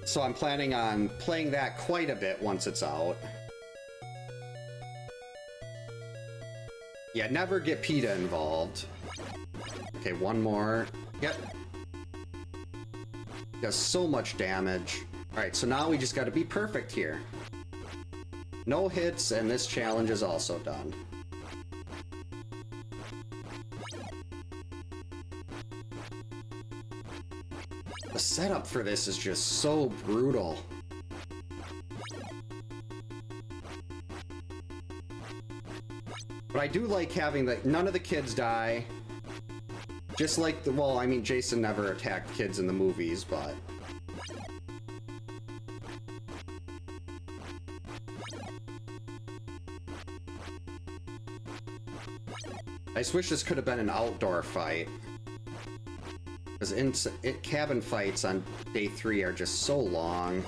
So I'm planning on playing that quite a bit once it's out. Yeah, never get PETA involved. Okay, one more. Yep. Does so much damage. Alright, so now we just gotta be perfect here. No hits, and this challenge is also done. The setup for this is just so brutal. But I do like having none of the kids die. Just like well, I mean, Jason never attacked kids in the movies, but... I just wish this could have been an outdoor fight. Because cabin fights on day 3 are just so long.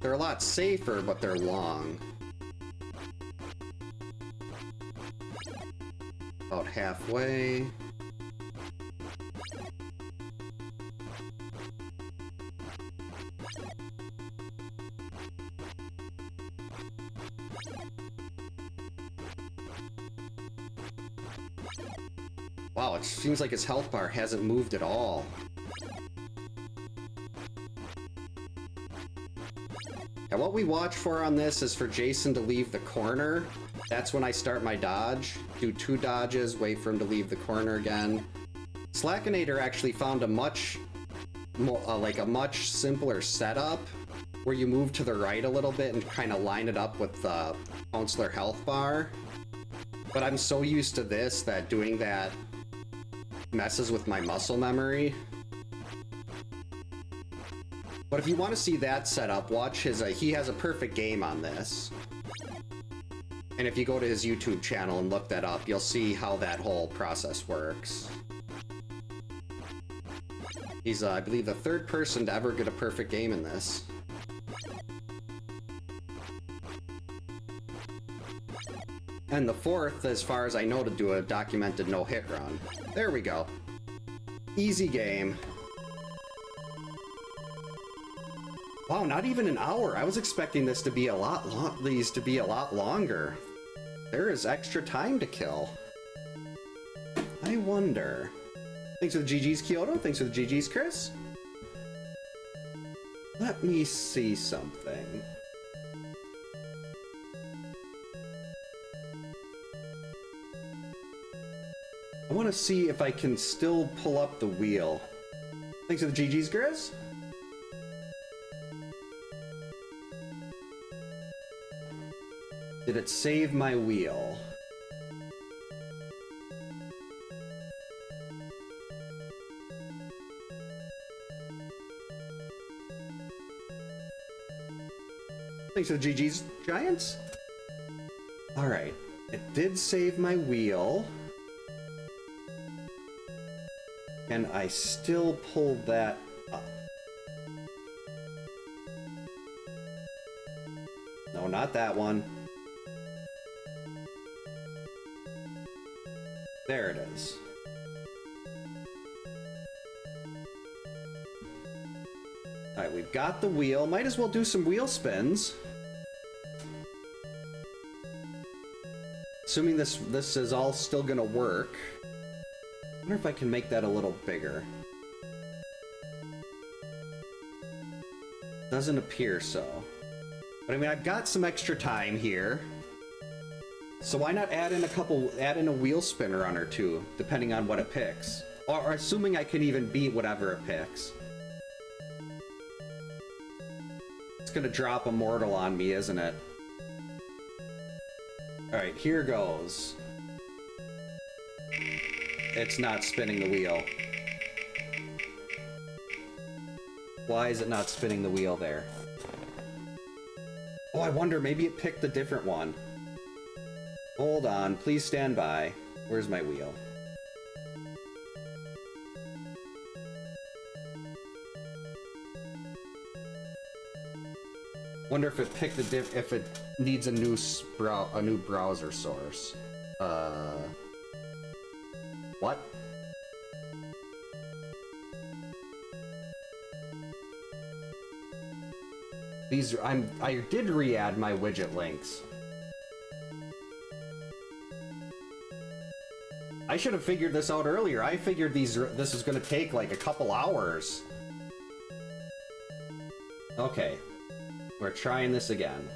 They're a lot safer, but they're long. About halfway. Wow, it seems like his health bar hasn't moved at all. And what we watch for on this is for Jason to leave the corner. That's when I start my dodge. Do 2 dodges, wait for him to leave the corner again. Slackinator actually found a much more, like a much simpler setup where you move to the right a little bit and kind of line it up with the counselor health bar. But I'm so used to this that doing that messes with my muscle memory. But if you want to see that setup, watch his, he has a perfect game on this. And if you go to his YouTube channel and look that up, you'll see how that whole process works. He's, I believe, the 3rd person to ever get a perfect game in this. And the 4th, as far as I know, to do a documented no-hit run. There we go. Easy game. Wow, not even an hour. I was expecting this to be a lot longer. There is extra time to kill. I wonder. Thanks for the GG's, Kyoto. Thanks for the GG's, Chris. Let me see something. I want to see if I can still pull up the wheel. Thanks for the GG's, Grizz. Did it save my wheel? Thanks for the GG's, Giants. Alright, it did save my wheel. Can I still pull that up? No, not that one. There it is. Alright, we've got the wheel. Might as well do some wheel spins. Assuming this is all still gonna work. I wonder if I can make that a little bigger. Doesn't appear so. But I mean, I've got some extra time here. So why not add in a wheel spin run or two, depending on what it picks. Or assuming I can even beat whatever it picks. It's gonna drop Immortal on me, isn't it? Alright, here goes. It's not spinning the wheel. Why is it not spinning the wheel there? Oh, I wonder, maybe it picked a different one. Hold on, please stand by. Where's my wheel? Wonder if it picked if it needs a new browser source. What? I did re-add my widget links. I should have figured this out earlier. I figured this is gonna take like a couple hours. Okay. We're trying this again.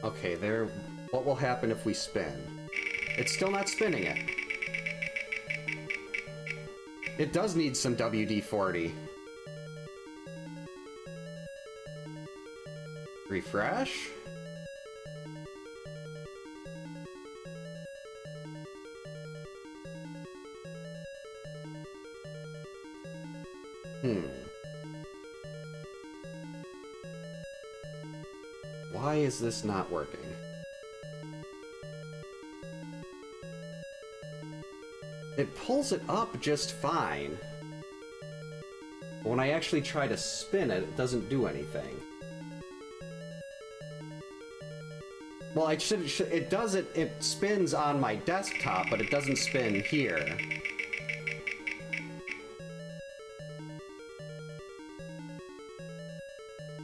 Okay, there. What will happen if we spin? It's still not spinning it. It does need some WD-40. Refresh? Why is this not working? It pulls it up just fine. But when I actually try to spin it, it doesn't do anything. Well, it does it. It spins on my desktop, but it doesn't spin here.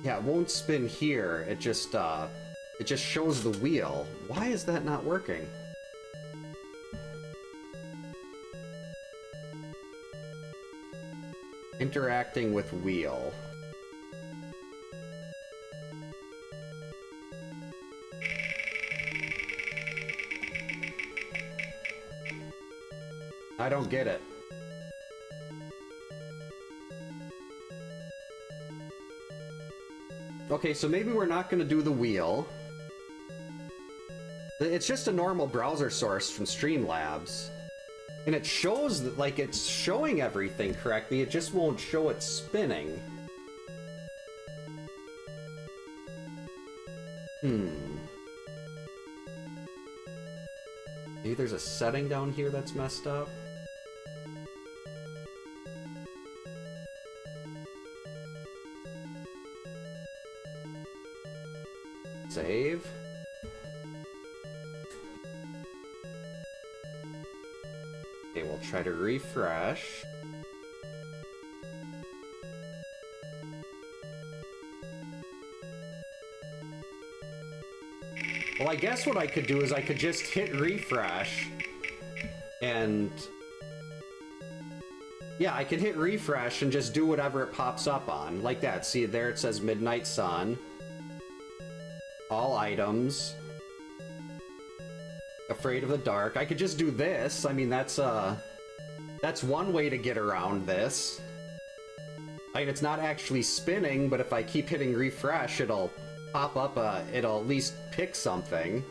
Yeah, it won't spin here. It just shows the wheel. Why is that not working? Interacting with wheel. I don't get it. Okay, so maybe we're not going to do the wheel. It's just a normal browser source from Streamlabs. And it shows that, like, it's showing everything correctly, it just won't show it spinning. Maybe there's a setting down here that's messed up. Save. Okay, we'll try to refresh. Well, I guess what I could do is I could just hit refresh and... yeah, I could hit refresh and just do whatever it pops up on. Like that. See, there it says Midnight Sun. All items. Afraid of the dark. I could just do this. I mean, that's one way to get around this. I mean, it's not actually spinning, but if I keep hitting refresh, it'll pop up, it'll at least pick something.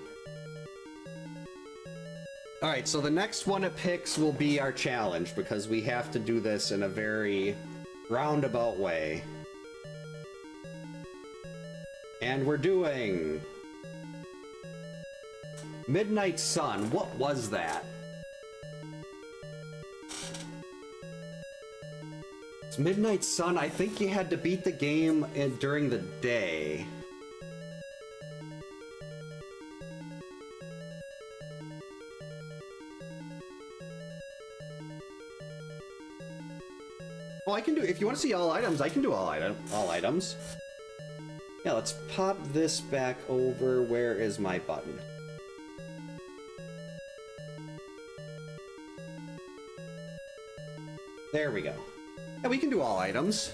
Alright, so the next one it picks will be our challenge, because we have to do this in a very roundabout way. And we're doing Midnight Sun, what was that? It's Midnight Sun, I think you had to beat the game during the day. Oh, I can do, if you want to see all items, I can do all items. Yeah, let's pop this back over. Where is my button? There we go. Yeah, we can do all items.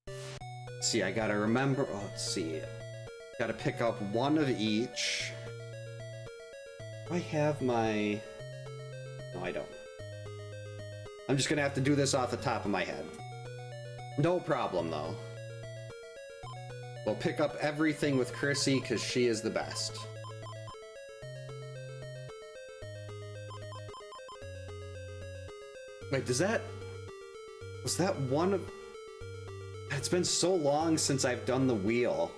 Let's see, I gotta remember, oh, let's see. Gotta pick up one of each. Do I have my... No, I don't. I'm just gonna have to do this off the top of my head. No problem, though. We'll pick up everything with Chrissy, because she is the best. Wait, does that... Was that one of... It's been so long since I've done the wheel.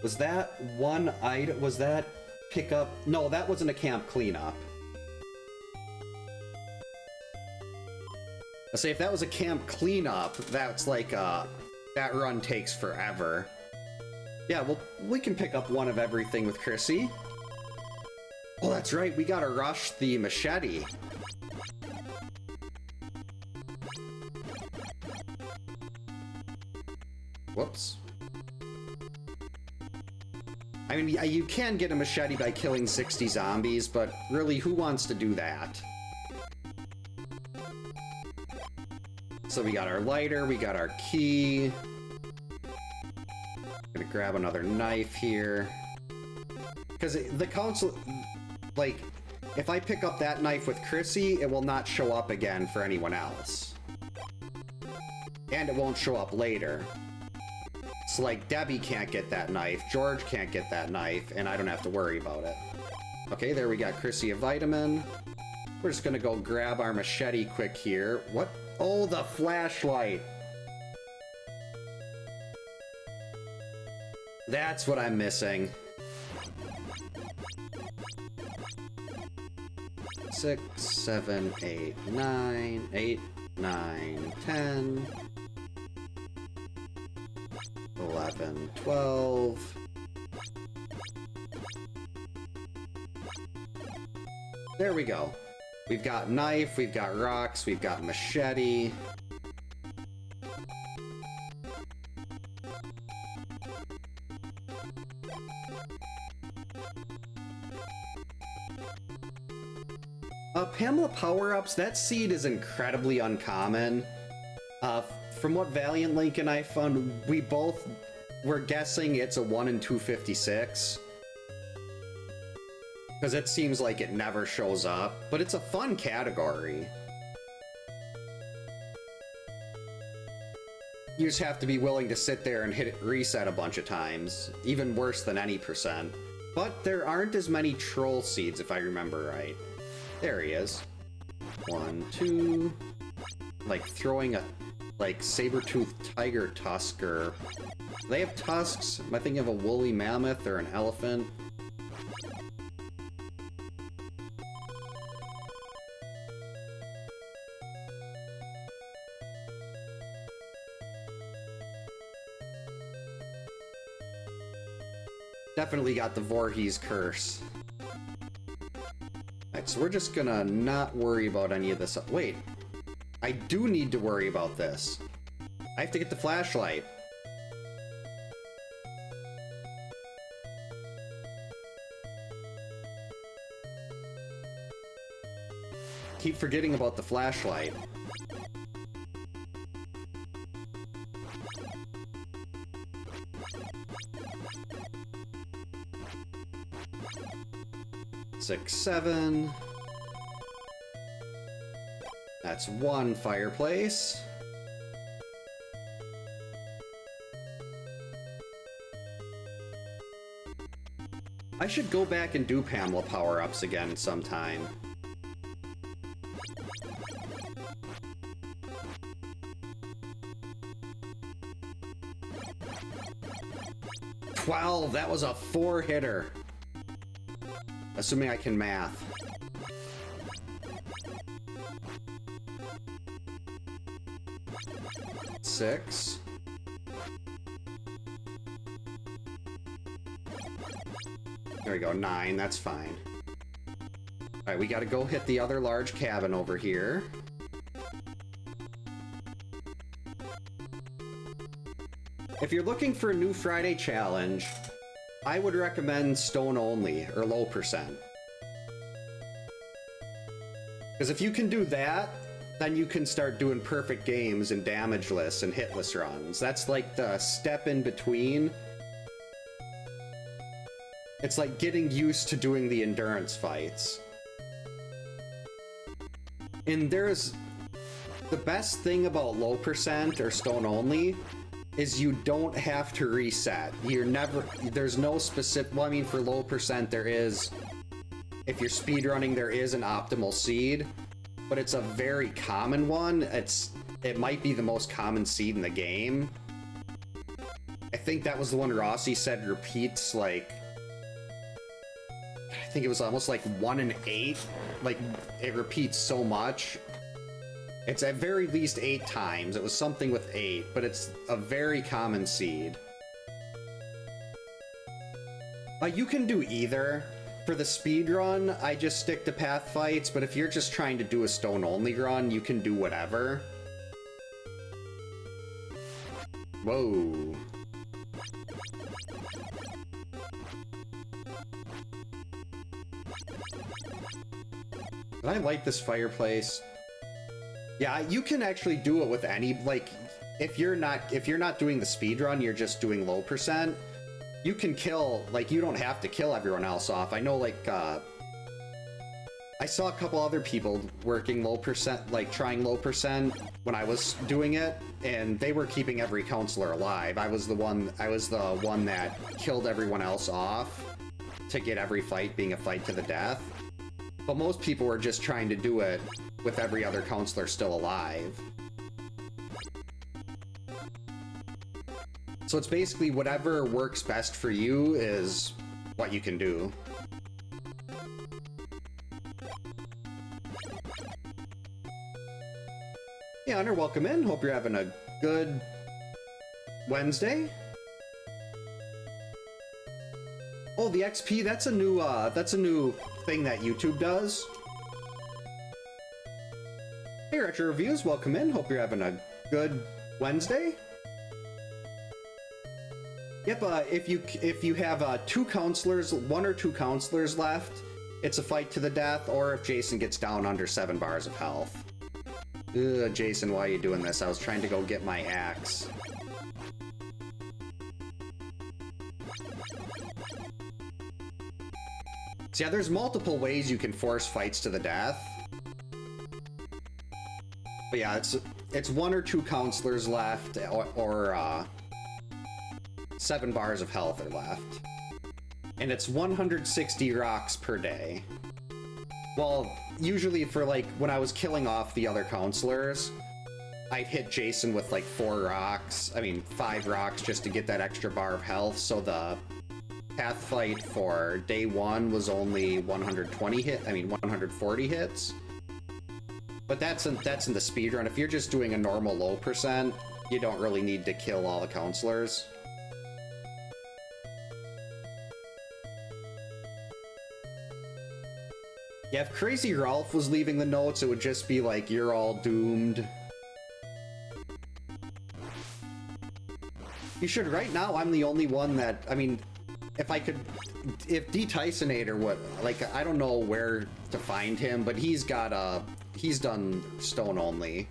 Was that one item... Was that pick up... No, that wasn't a camp cleanup. I say if that was a camp cleanup, that's like, that run takes forever. Yeah, well, we can pick up one of everything with Chrissy. Oh, that's right, we gotta rush the machete. Whoops. I mean, you can get a machete by killing 60 zombies, but really, who wants to do that? So we got our lighter, we got our key. Gonna grab another knife here. Because the console, like, if I pick up that knife with Chrissy, it will not show up again for anyone else. And it won't show up later. So, like, Debbie can't get that knife, George can't get that knife, and I don't have to worry about it. Okay, there we got Chrissy a vitamin. We're just gonna go grab our machete quick here. What? Oh, the flashlight! That's what I'm missing. 6, 7, 8, 9, 8, 9, 10, 11, 12. There we go. We've got knife, we've got rocks, we've got machete. Pamela power-ups, that seed is incredibly uncommon. From what Valiant Link and I found, we both were guessing it's a 1 in 256. Because it seems like it never shows up, but it's a fun category. You just have to be willing to sit there and hit reset a bunch of times, even worse than any percent. But there aren't as many troll seeds, if I remember right. There he is. 1, 2... Like throwing a, like, saber-toothed tiger tusk, or... Do they have tusks? Am I thinking of a woolly mammoth or an elephant? Definitely got the Voorhees curse. Alright, so we're just gonna not worry about any of this. Wait, I do need to worry about this. I have to get the flashlight. Keep forgetting about the flashlight. Six, 7. That's 1 fireplace. I should go back and do Pamela power-ups again sometime. Wow, that was a 4-hitter. Assuming I can math. Six. There we go, 9, that's fine. Alright, we gotta go hit the other large cabin over here. If you're looking for a new Friday challenge, I would recommend stone only, or low percent. Because if you can do that, then you can start doing perfect games and damageless and hitless runs. That's like the step in between. It's like getting used to doing the endurance fights. And there's... the best thing about low percent or stone only is you don't have to reset. You're never... there's no specific... well, I mean, for low percent there is... if you're speedrunning, there is an optimal seed, but it's a very common one. It might be the most common seed in the game. I think that was the one Rossi said repeats, like... I think it was almost like 1 in 8. Like, it repeats so much. It's at very least 8 times. It was something with 8, but it's a very common seed. You can do either. For the speed run, I just stick to path fights, but if you're just trying to do a stone only run, you can do whatever. Whoa. I like this fireplace. Yeah, you can actually do it with any, like, if you're not doing the speed run, you're just doing low percent, you can kill, like, you don't have to kill everyone else off. I know, like, I saw a couple other people working low percent, like, trying low percent when I was doing it, and they were keeping every counselor alive. I was the one that killed everyone else off to get every fight being a fight to the death. But most people were just trying to do it with every other counselor still alive. So it's basically whatever works best for you is what you can do. Yeah, Hunter, welcome in. Hope you're having a good Wednesday. Oh, the XP, that's a new thing that YouTube does. Hey, Retro Reviews, welcome in. Hope you're having a good Wednesday. Yep, if you have 2 counselors, 1 or 2 counselors left, it's a fight to the death, or if Jason gets down under 7 bars of health. Ugh, Jason, why are you doing this? I was trying to go get my axe. So yeah, there's multiple ways you can force fights to the death. But yeah, it's 1 or 2 counselors left, or 7 bars of health are left. And it's 160 rocks per day. Well, usually for, like, when I was killing off the other counselors, I'd hit Jason with like 5 rocks just to get that extra bar of health, so the path fight for day 1 was only 140 hits. But that's in the speedrun. If you're just doing a normal low percent, you don't really need to kill all the counselors. Yeah, if Crazy Ralph was leaving the notes, it would just be like, you're all doomed. You should, right now, I'm the only one that, I mean, if D. Tysonator would, like, I don't know where to find him, but he's done stone only.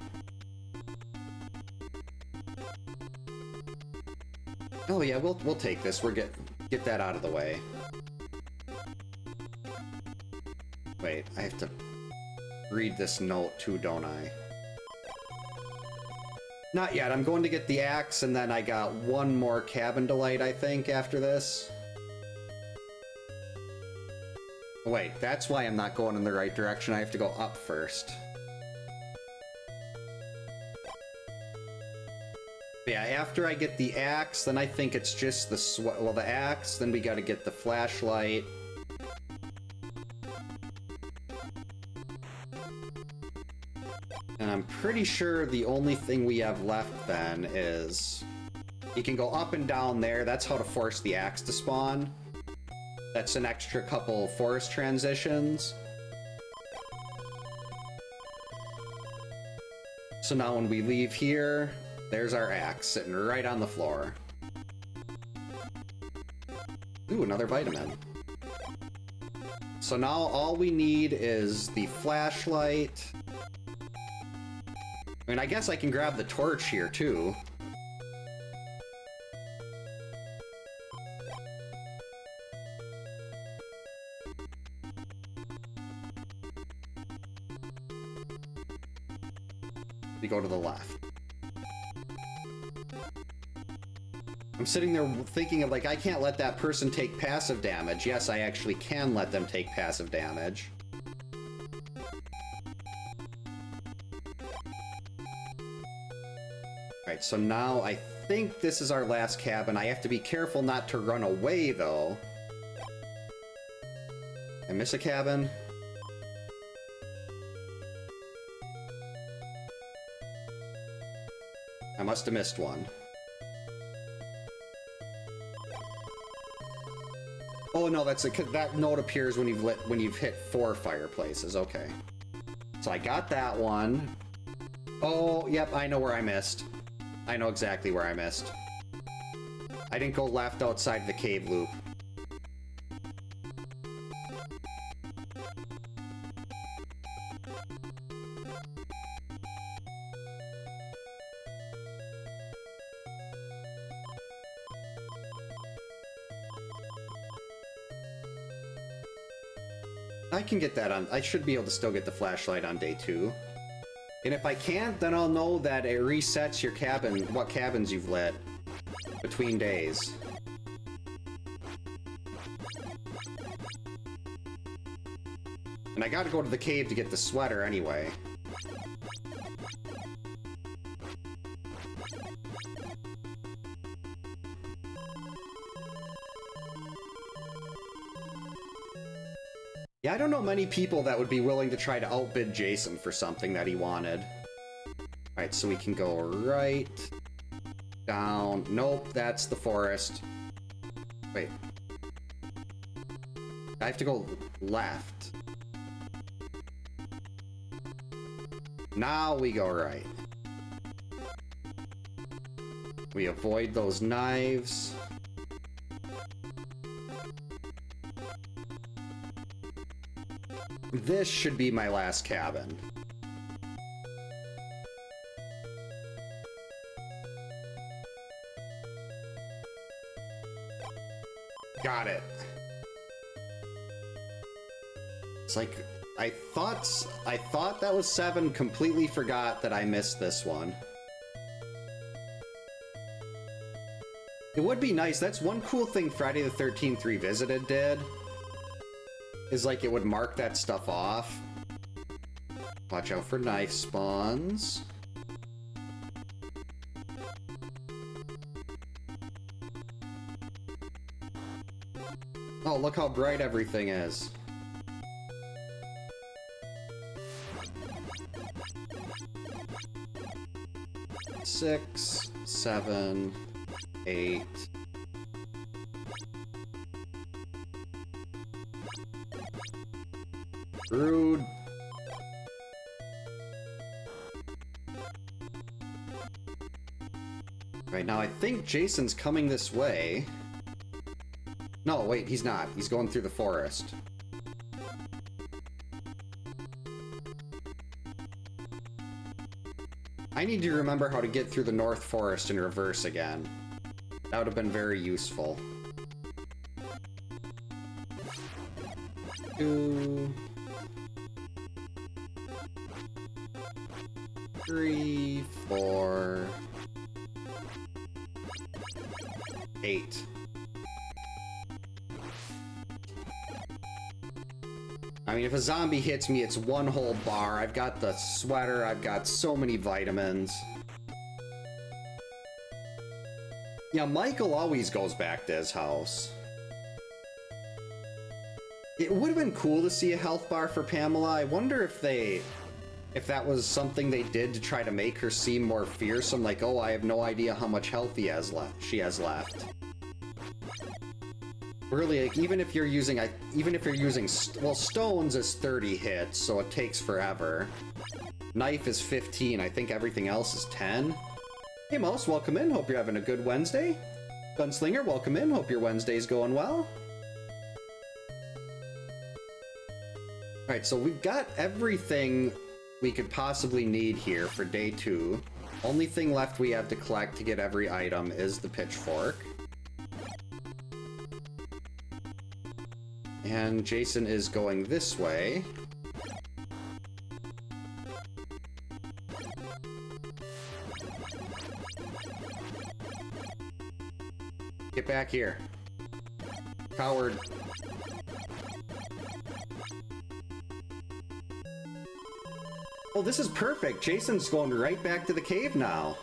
Oh yeah, we'll take this. Get that out of the way. Wait, I have to read this note too, don't I? Not yet. I'm going to get the axe, and then I got 1 more cabin delight, I think, after this. Wait, that's why I'm not going in the right direction. I have to go up first. But yeah, after I get the axe, then I think it's just the axe, then we gotta get the flashlight. I'm pretty sure the only thing we have left then is... You can go up and down there. That's how to force the axe to spawn. That's an extra couple forest transitions. So now when we leave here, there's our axe sitting right on the floor. Ooh, another vitamin. So now all we need is the flashlight. I mean, I guess I can grab the torch here too. We go to the left. I'm sitting there thinking of, like, I can't let that person take passive damage. Yes, I actually can let them take passive damage. Alright, so now I think this is our last cabin. I have to be careful not to run away, though. I miss a cabin? I must have missed one. Oh no, that's that note appears when you've hit 4 fireplaces. Okay, so I got that one. Oh, yep, I know where I missed. I know exactly where I missed. I didn't go left outside the cave loop. I can get that on. I should be able to still get the flashlight on day 2. And if I can't, then I'll know that it resets your cabin, what cabins you've lit between days. And I gotta go to the cave to get the sweater anyway. Yeah, I don't know many people that would be willing to try to outbid Jason for something that he wanted. Alright, so we can go right, down. Nope, that's the forest. Wait. I have to go left. Now we go right. We avoid those knives. This should be my last cabin. Got it. It's like, I thought that was 7, completely forgot that I missed this one. It would be nice, that's one cool thing Friday the 13th Revisited did. Is like it would mark that stuff off. Watch out for knife spawns. Oh, look how bright everything is. Six, 7, 8. Rude. Right now, I think Jason's coming this way. No, wait, he's not. He's going through the forest. I need to remember how to get through the North Forest in reverse again. That would have been very useful. 2, 3, 4, 8. I mean, if a zombie hits me, it's one whole bar. I've got the sweater, I've got so many vitamins. Yeah, Michael always goes back to his house. It would have been cool to see a health bar for Pamela. I wonder if if that was something they did to try to make her seem more fearsome, like, oh, I have no idea how much health she has left. Really, like, even if you're using, well, stones is 30 hits, so it takes forever. Knife is 15, I think everything else is 10. Hey Mouse, welcome in, hope you're having a good Wednesday. Gunslinger, welcome in, hope your Wednesday's going well. Alright, so we've got everything we could possibly need here for day 2. Only thing left we have to collect to get every item is the pitchfork. And Jason is going this way. Get back here. Coward. Oh, this is perfect. Jason's going right back to the cave now.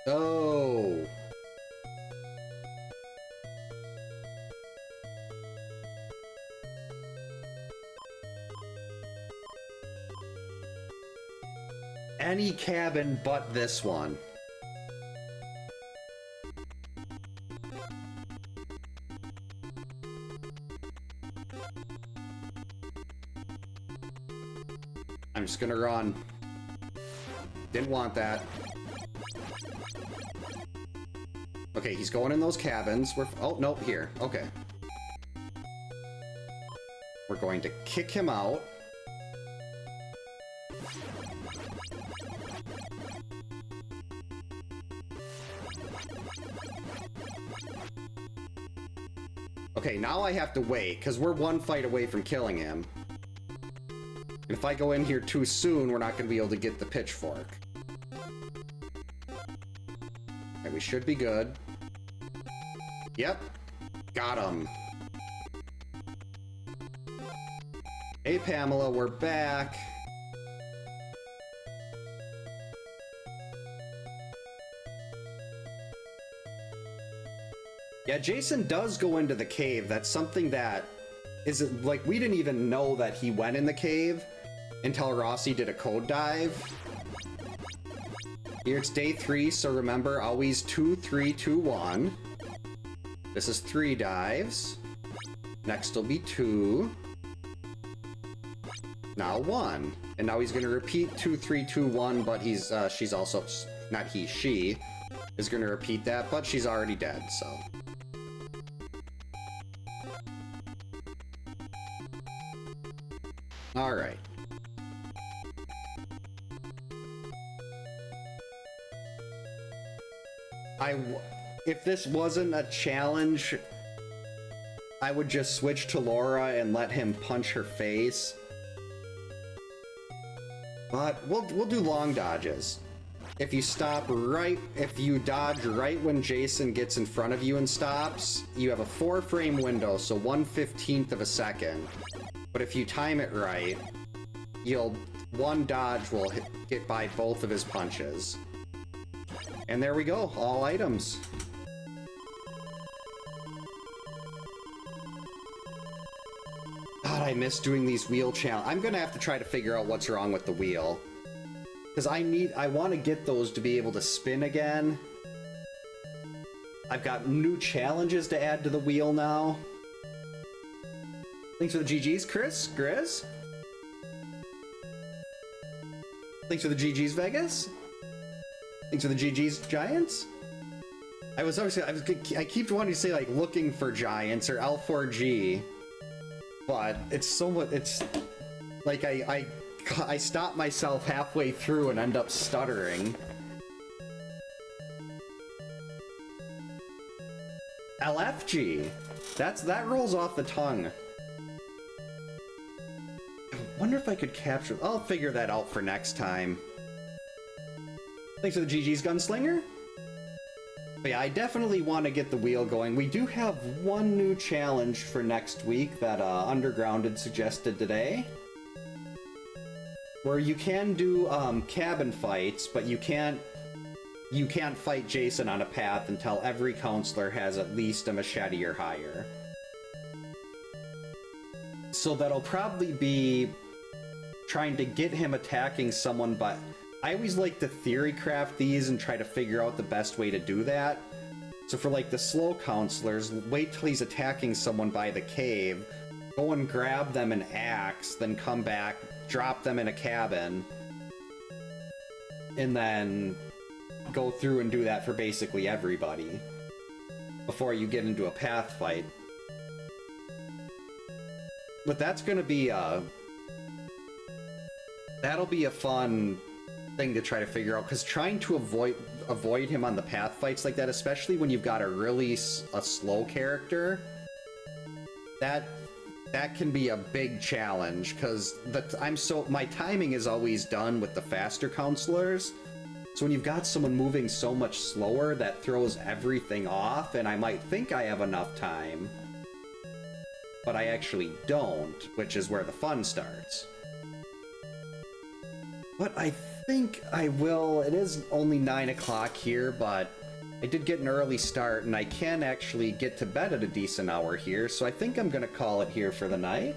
Oh. Any cabin but this one. I'm just gonna run. Didn't want that. Okay, he's going in those cabins. Oh, no, here. Okay. We're going to kick him out. Okay, now I have to wait, because we're one fight away from killing him. And if I go in here too soon, we're not going to be able to get the pitchfork. Okay, we should be good. Yep. Got him. Hey, Pamela, we're back. Yeah, Jason does go into the cave. That's something that isn't, like, we didn't even know that he went in the cave until Rossi did a code dive. Here it's day 3, so remember, always 2, 3, 2, 1. This is 3 dives. Next will be 2. Now 1. And now he's gonna repeat 2, 3, 2, 1, but she's also, not he, she is gonna repeat that, but she's already dead, so. Alright. If this wasn't a challenge, I would just switch to Laura and let him punch her face. But we'll do long dodges. If you dodge right when Jason gets in front of you and stops, you have a 4-frame window, so 1/15 of a second. But if you time it right, one dodge will get by both of his punches. And there we go, all items. God, I miss doing these wheel challenges. I'm gonna have to try to figure out what's wrong with the wheel. Because I want to get those to be able to spin again. I've got new challenges to add to the wheel now. Thanks for the GGs, Chris, Grizz. Thanks for the GGs, Vegas. Thanks for the GGs, Giants. I keep wanting to say, like, looking for Giants or L4G, but it's so much, it's like I stop myself halfway through and end up stuttering. LFG. That rolls off the tongue. I wonder if I could capture... I'll figure that out for next time. Thanks for the GG's, Gunslinger. But yeah, I definitely want to get the wheel going. We do have one new challenge for next week that Undergrounded suggested today. Where you can do cabin fights, but you can't fight Jason on a path until every counselor has at least a machete or higher. So that'll probably be trying to get him attacking someone, but I always like to theory craft these and try to figure out the best way to do that. So for like the slow counselors, wait till he's attacking someone by the cave, go and grab them an axe, then come back, drop them in a cabin, and then go through and do that for basically everybody before you get into a path fight. But that's gonna be that'll be a fun thing to try to figure out, because trying to avoid him on the path fights like that, especially when you've got a slow character, that can be a big challenge, because my timing is always done with the faster counselors. So when you've got someone moving so much slower, that throws everything off, and I might think I have enough time, but I actually don't, which is where the fun starts. But I think I will. It is only 9 o'clock here, but I did get an early start, and I can actually get to bed at a decent hour here, so I think I'm gonna call it here for the night.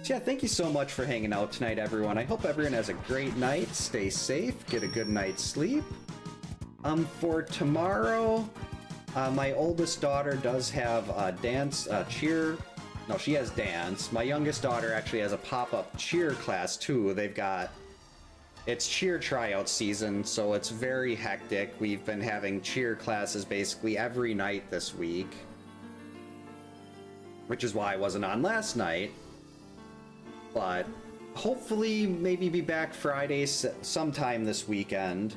So yeah, thank you so much for hanging out tonight, everyone. I hope everyone has a great night. Stay safe, get a good night's sleep. For tomorrow, my oldest daughter does have cheer. No, she has dance. My youngest daughter actually has a pop-up cheer class too. It's cheer tryout season, so it's very hectic. We've been having cheer classes basically every night this week, which is why I wasn't on last night. But hopefully maybe be back Friday sometime this weekend.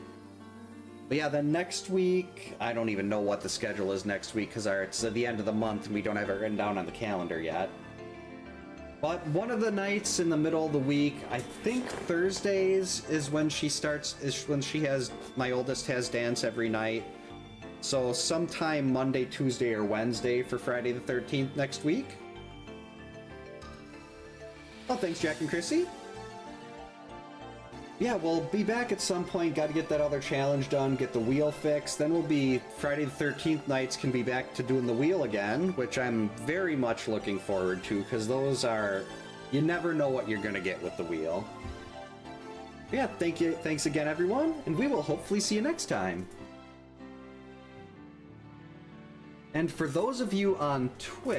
But yeah, then next week, I don't even know what the schedule is next week, because it's at the end of the month and we don't have it written down on the calendar yet. But one of the nights in the middle of the week, I think Thursdays is when my oldest has dance every night. So sometime Monday, Tuesday, or Wednesday for Friday the 13th next week. Well, thanks, Jack and Chrissy. Yeah, we'll be back at some point. Got to get that other challenge done, get the wheel fixed. Then we'll be Friday the 13th nights can be back to doing the wheel again, which I'm very much looking forward to, because those are, you never know what you're gonna get with the wheel. Yeah, thanks again, everyone, and we will hopefully see you next time. And for those of you on Twitch,